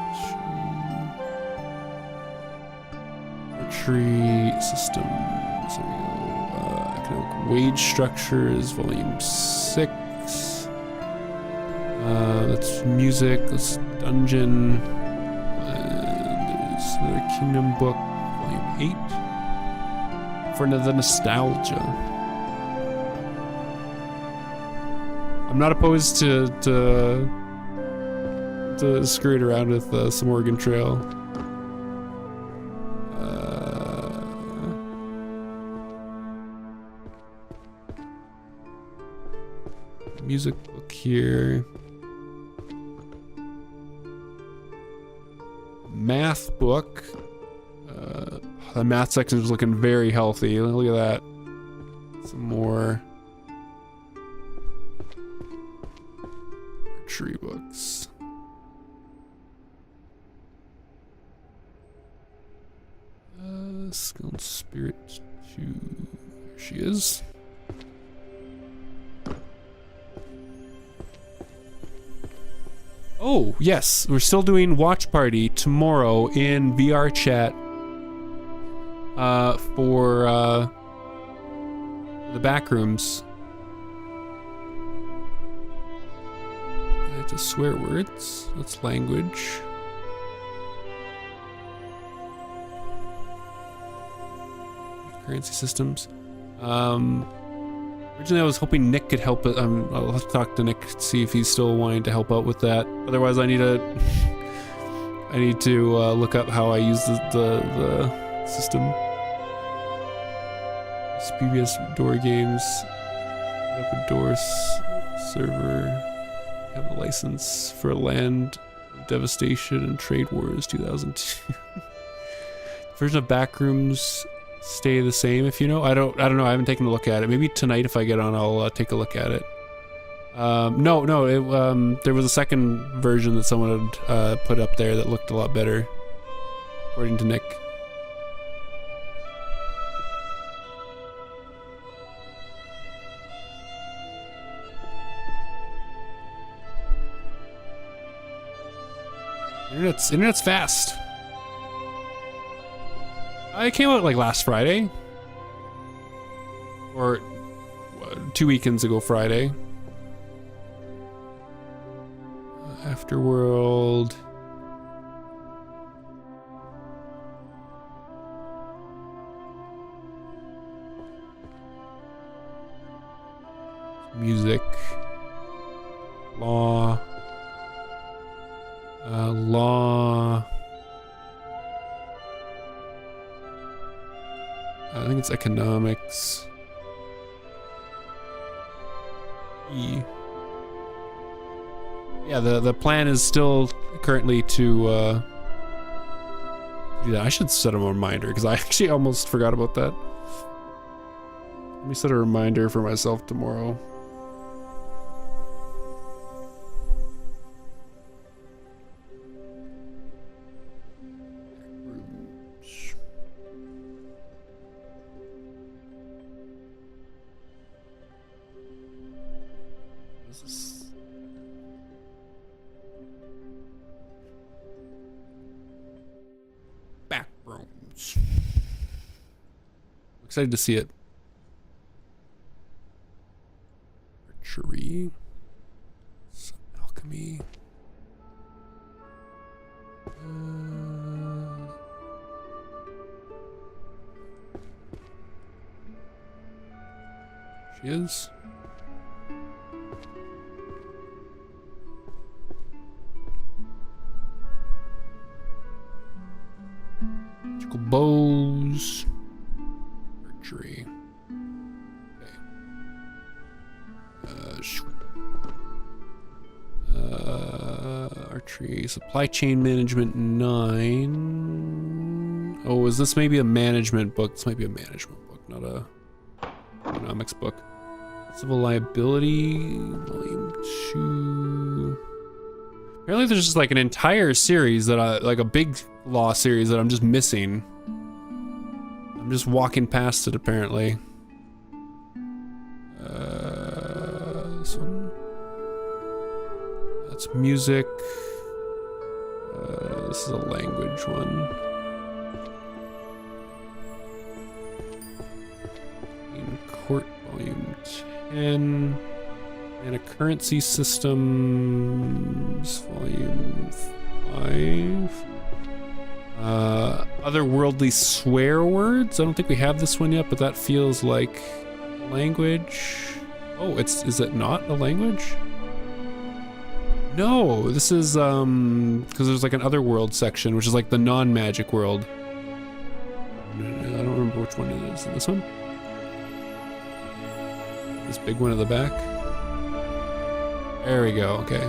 Archery systems. There we go. Economic wage structures, volume 6. That's music. That's dungeon. And there's another kingdom book, volume 8. For the nostalgia. I'm not opposed to screwing around with some Oregon Trail. Music book here. Math book. The math section is looking very healthy. Look at that. Some more archery books. Skill and Spirit 2. There she is. Oh, yes, we're still doing watch party tomorrow in VR chat for the back rooms. That's a swear words. That's language. Currency systems. Originally, I was hoping Nick could help it. I'll have to talk to Nick to see if he's still wanting to help out with that. Otherwise, I need to look up how I use the system. It's PBS door games, open doors server. Have a license for Land of Devastation and Trade Wars 2002. Version of Backrooms stay the same, if you know. I don't know. I haven't taken a look at it. Maybe tonight if I get on, I'll take a look at it. There was a second version that someone had put up there that looked a lot better, according to Nick. Internet's fast. It came out like last Friday. Or 2 weekends ago Friday. Afterworld. Music. Law. Law. I think it's economics. E. Yeah, the plan is still currently to Yeah, I should set a reminder because I actually almost forgot about that. Let me set a reminder for myself tomorrow. What is this? Back rooms. I'm excited to see it. Archery. Some alchemy. She is. Magical bows. Archery. Okay. Archery. Supply chain management 9. Oh, is this maybe a management book? This might be a management book, not a economics book. Civil liability, volume 2. Apparently there's just like an entire series that like a big law series that I'm just missing. I'm just walking past it apparently. This one. That's music. This is a language one. In court, volume 10. And a currency systems, volume 5. Otherworldly swear words. I don't think we have this one yet, but that feels like language. Oh, is it not a language? No, this is because there's like an otherworld section, which is like the non-magic world. I don't remember which one it is. This one? This big one at the back? There we go, okay.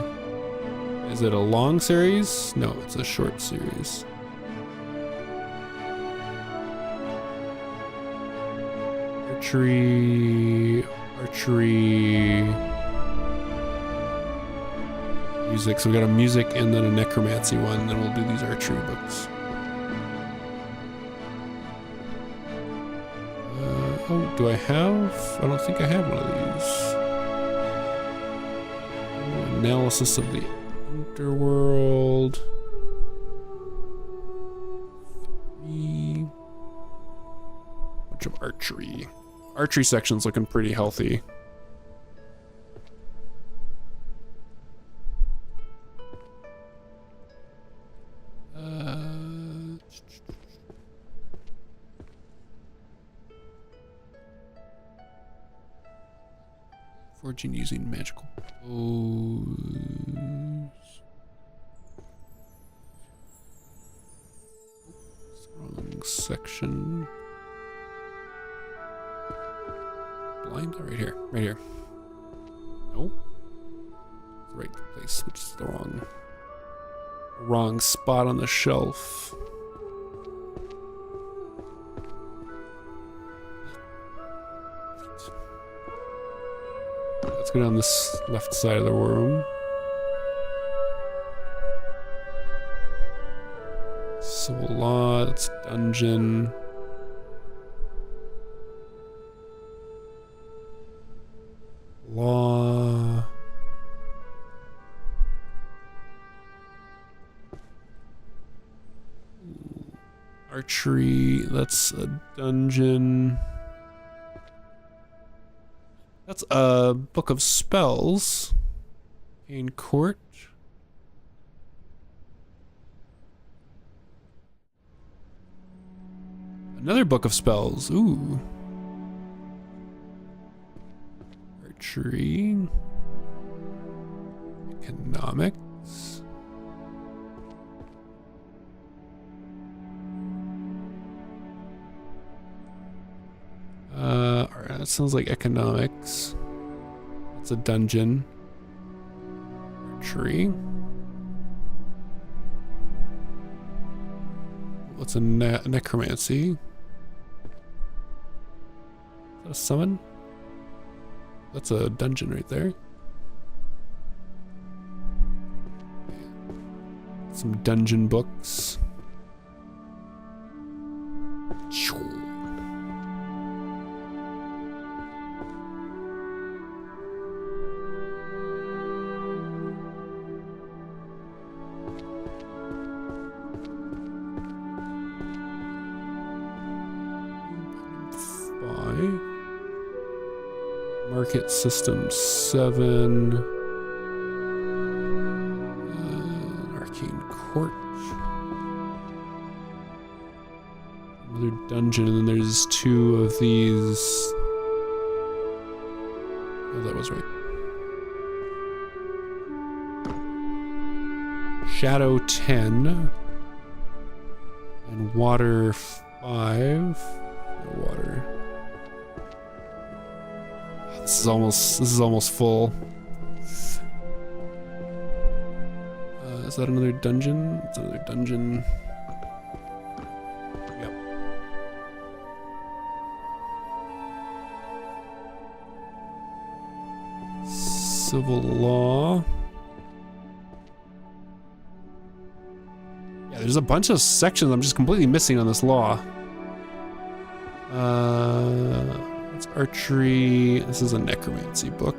Is it a long series? No, it's a short series. Archery. Music, so we got a music and then a necromancy one, then we'll do these archery books. Oh, do I have? I don't think I have one of these. Analysis of the underworld. 3. Bunch of archery. Archery section's looking pretty healthy. Forging using magical bows. Wrong section. Blind? Oh, right here. Right here. No. The right place, which is the wrong spot on the shelf. Let's go down this left side of the room. Civil law, that's dungeon. Law. Archery, that's a dungeon. That's a book of spells. In court. Another book of spells. Ooh. Archery. Economics. Alright, that sounds like economics. That's a dungeon. Archery. What's a necromancy? Is that a summon? That's a dungeon right there. Some dungeon books. Market System 7. Arcane Court. Another dungeon, and then there's 2 of these. Oh, that was right. Shadow 10. And Water 5. Water. This is almost full. Is that another dungeon? It's another dungeon. Yep. Civil law. Yeah, there's a bunch of sections I'm just completely missing on this law. That's archery. This is a necromancy book.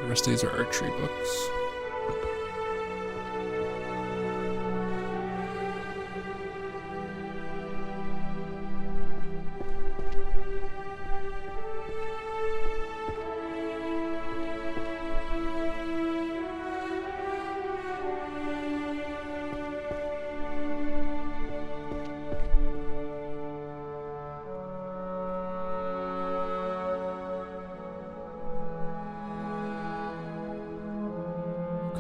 The rest of these are archery books.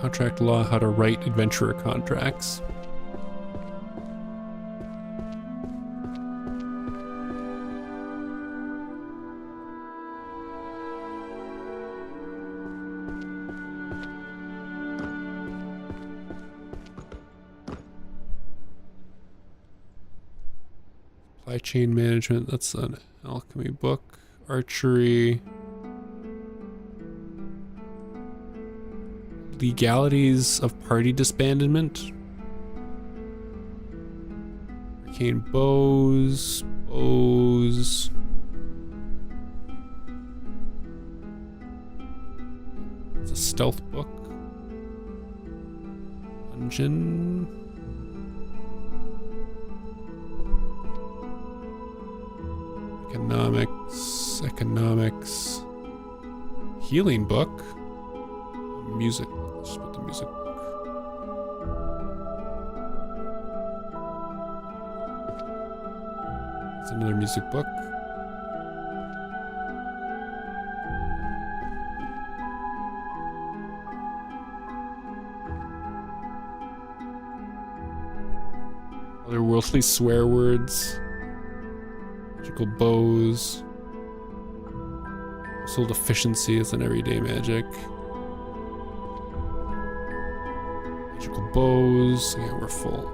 Contract law, how to write adventurer contracts. Supply chain management, that's an alchemy book. Archery. Legalities of party disbandment. Arcane bows. It's a stealth book. Dungeon. Economics. Healing book. Music. Let's put the music book. It's another music book. Otherworldly swear words. Magical bows. Soul efficiency is an everyday magic. Bows. Yeah, we're full.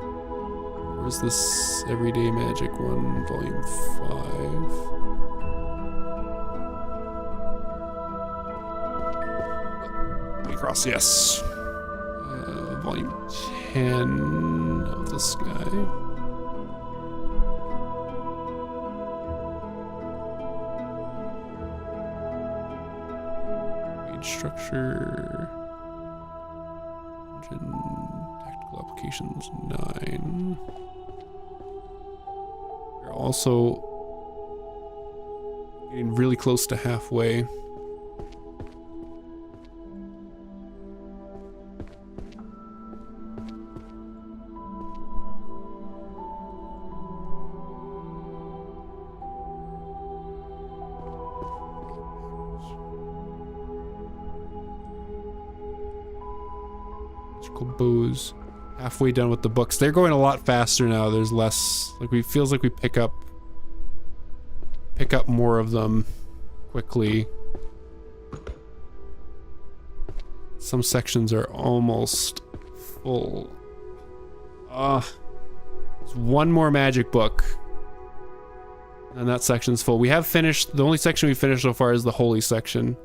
Where's this everyday magic one? Volume 5. Across, yes. Volume 10 of this guy. Page structure. Tactical applications 9. We're also getting really close to halfway. Bows. Halfway done with the books. They're going a lot faster now. There's less, like, feels like we pick up more of them quickly. Some sections are almost full. There's one more magic book. And that section's full. We have finished, the only section we finished so far is the holy section.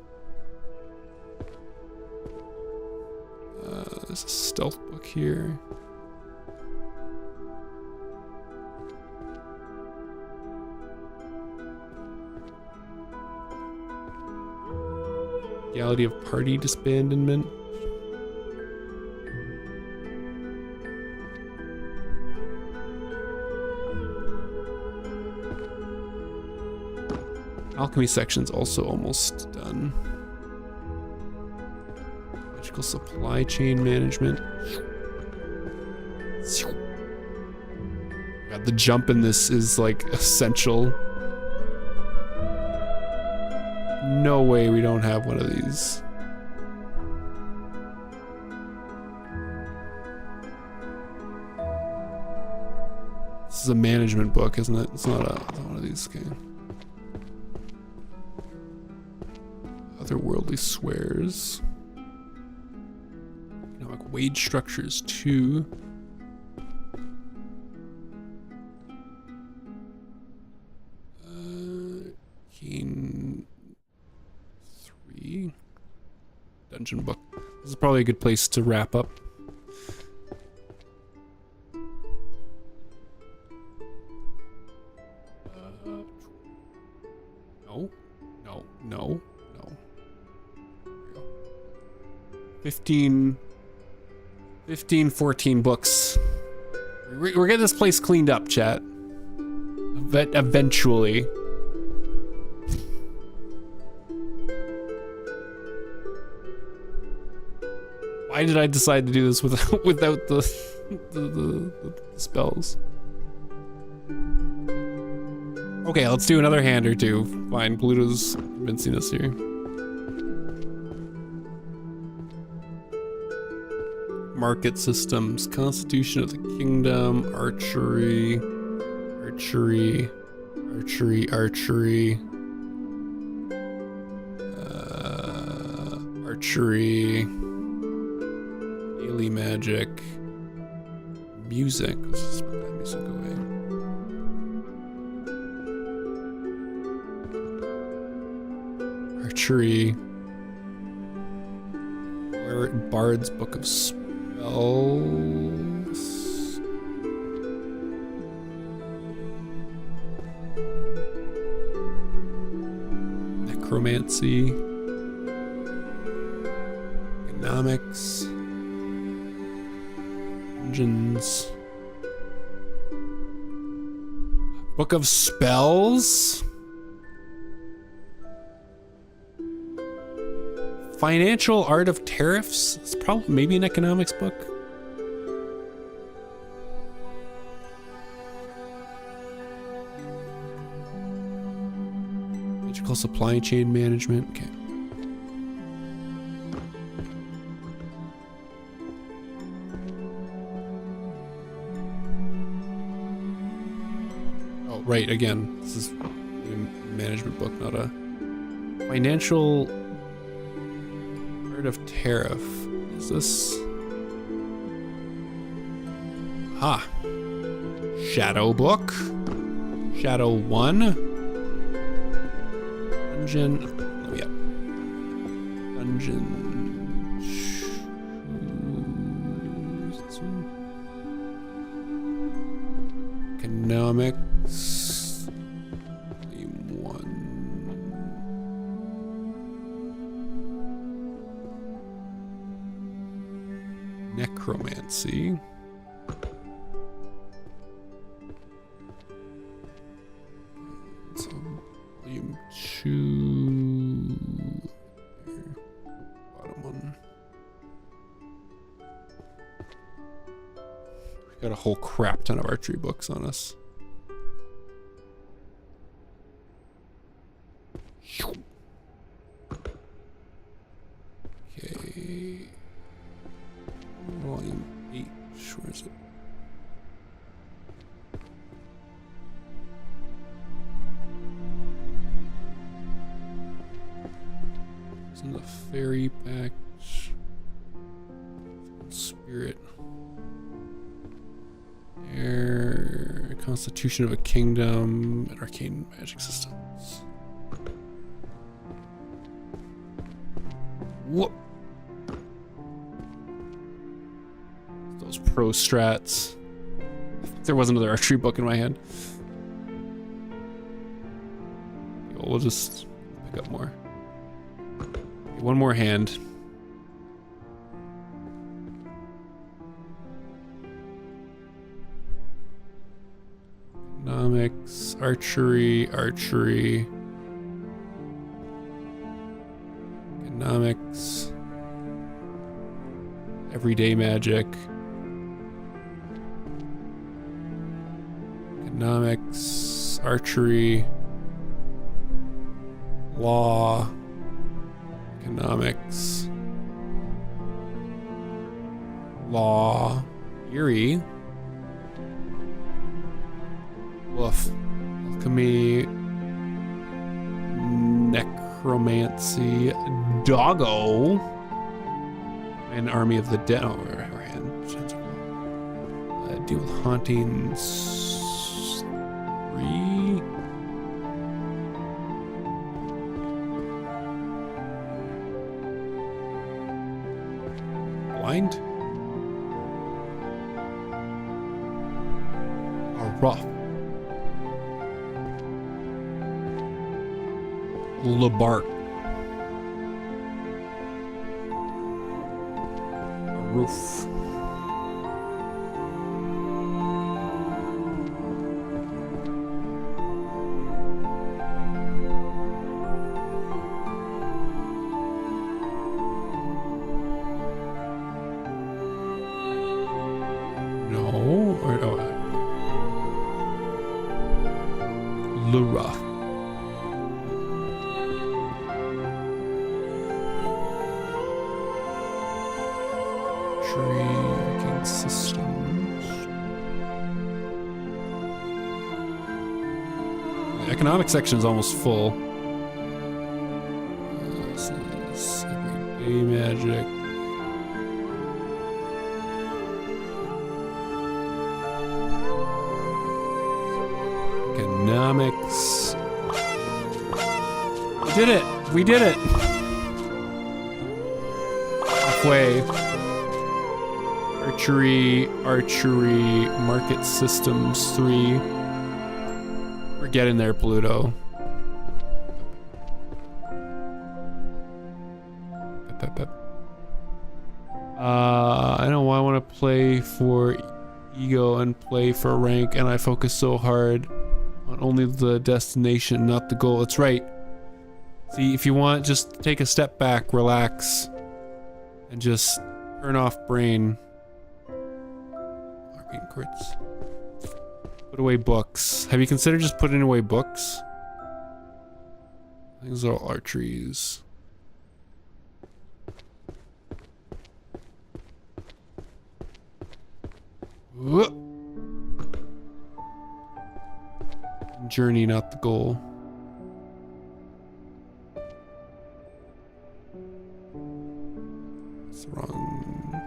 There's a stealth book here. Reality of party disbandment. Alchemy section's also almost done. Magical supply chain management. God, the jump in this is like essential. No way we don't have one of these. This is a management book, isn't it? It's not one of these. Okay. Otherworldly swears. Economic wage structures 2. Keen 3. Dungeon book. This is probably a good place to wrap up. No. 15, 14 books. We're getting this place cleaned up, chat. Eventually. Why did I decide to do this without the spells? Okay, let's do another hand or two. Fine, Pluto's convincing us here. Market systems, constitution of the kingdom, archery, archery, daily magic, music. Let's just put that music away. Archery, Bard's Book of Spells. Necromancy. Economics. Engines. Book of Spells. Financial Art of Tariffs. It's probably maybe an economics book. Magical supply chain management. Okay. Oh, right. Again, this is a management book, not a financial of tariff. Is this? Ah. Shadow book. Shadow 1. Dungeon. Oh, yeah. Dungeon. This one? Economics. Volume 1. Necromancy. So, volume 2. Here. Bottom one. We got a whole crap ton of archery books on us. Okay. Volume 8, where is it? Fairy Pact. Spirit. Air. Constitution of a Kingdom. And Arcane Magic Systems. Whoop. Those pro strats. There was another archery book in my hand. We'll just pick up more. Okay, one more hand. Economics, archery, archery. Economics. Everyday magic. Economics, archery. Law, economics, law, Eerie, woof, alchemy, necromancy, doggo, and army of the dead. Oh, our hand. Deal with hauntings. 3. Blind? A rough. Labark. A roof. Economic section is almost full. This is everyday magic. Economics. We did it! We did it! Halfway. Archery, archery, market systems 3. We're getting there, Pluto. I know I want to play for ego and play for rank, and I focus so hard on only the destination, not the goal. It's right. See, if you want, just take a step back, relax, and just turn off brain. Arcane crits. Put away books. Have you considered just putting away books? These are all archeries. Whoop. Journey, not the goal. That's wrong.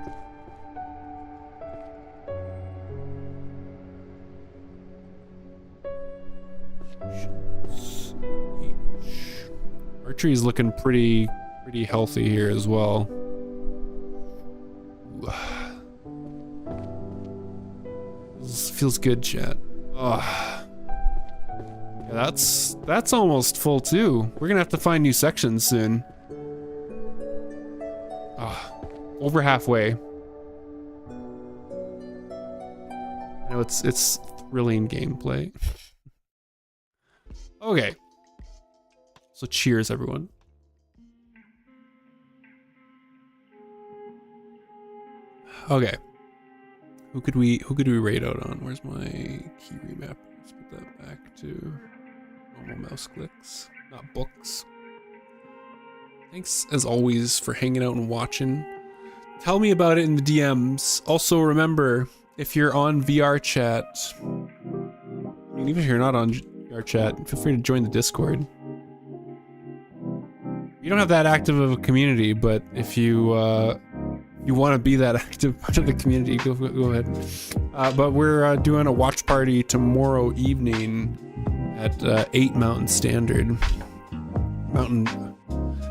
Archery is looking pretty healthy here as well. This feels good, chat. Yeah, that's almost full too. We're gonna have to find new sections soon. Over halfway. I know it's thrilling gameplay. Okay. So cheers, everyone. Okay. Who could we raid out on? Where's my key remap? Let's put that back to normal mouse clicks, not books. Thanks as always for hanging out and watching. Tell me about it in the DMs. Also remember, if you're on VR chat, I mean, even if you're not on VR chat, feel free to join the Discord. We don't have that active of a community, but if you want to be that active part of the community, go ahead. But we're doing a watch party tomorrow evening at 8 Mountain Standard.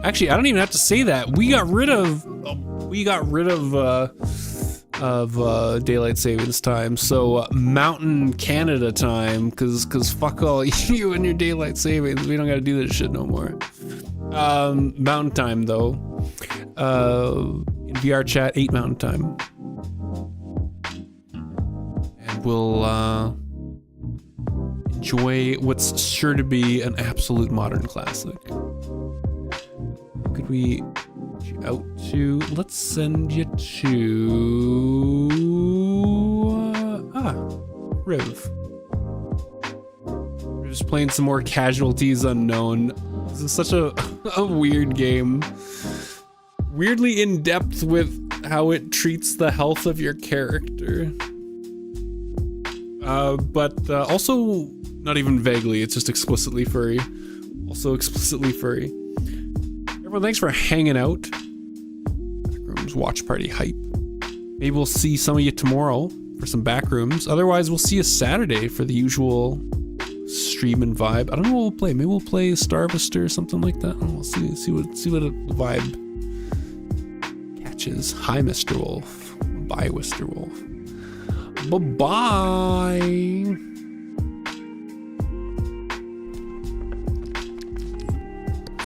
Actually, I don't even have to say that. We got rid of daylight savings time, so Mountain Canada time, cause fuck all you and your daylight savings. We don't gotta do this shit no more. Mountain time though. In VR chat, 8 Mountain time, and we'll enjoy what's sure to be an absolute modern classic. Could we get you out to? Let's send you to Riv. We're just playing some more Casualties Unknown. This is such a weird game. Weirdly in depth with how it treats the health of your character. But also not even vaguely, it's just explicitly furry. Also explicitly furry. Everyone, thanks for hanging out. Backrooms watch party hype. Maybe we'll see some of you tomorrow for some backrooms. Otherwise, we'll see you Saturday for the usual stream and vibe. I don't know what we'll play. Maybe we'll play Starvester or something like that. We'll see what the vibe catches. Hi, Mr. Wolf. Bye, Mr. Wolf. Bye-bye.